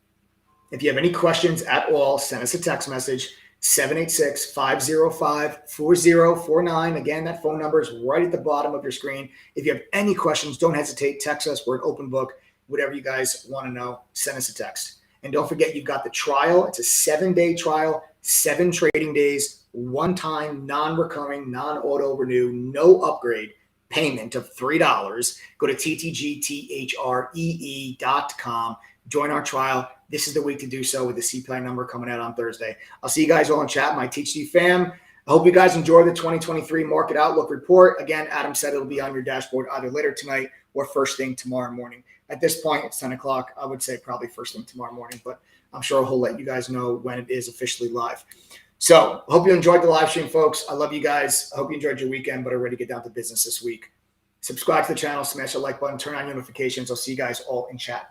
If you have any questions at all, send us a text message. 786-505-4049. Again, that phone number is right at the bottom of your screen. If you have any questions, don't hesitate. Text us. We're an open book. Whatever you guys want to know, send us a text. And don't forget, you've got the trial. It's a 7-day trial, 7 trading days, one-time, non-recurring, non-auto renew, no upgrade payment of $3. Go to ttgthree.com. Join our trial. This is the week to do so with the CPI number coming out on Thursday. I'll see you guys all in chat, my TTG fam. I hope you guys enjoy the 2023 Market Outlook Report. Again, Adam said it'll be on your dashboard either later tonight or first thing tomorrow morning. At this point, it's 10 o'clock. I would say probably first thing tomorrow morning, but I'm sure he'll let you guys know when it is officially live. So I hope you enjoyed the live stream, folks. I love you guys. I hope you enjoyed your weekend, but are ready to get down to business this week. Subscribe to the channel, smash the like button, turn on notifications. I'll see you guys all in chat.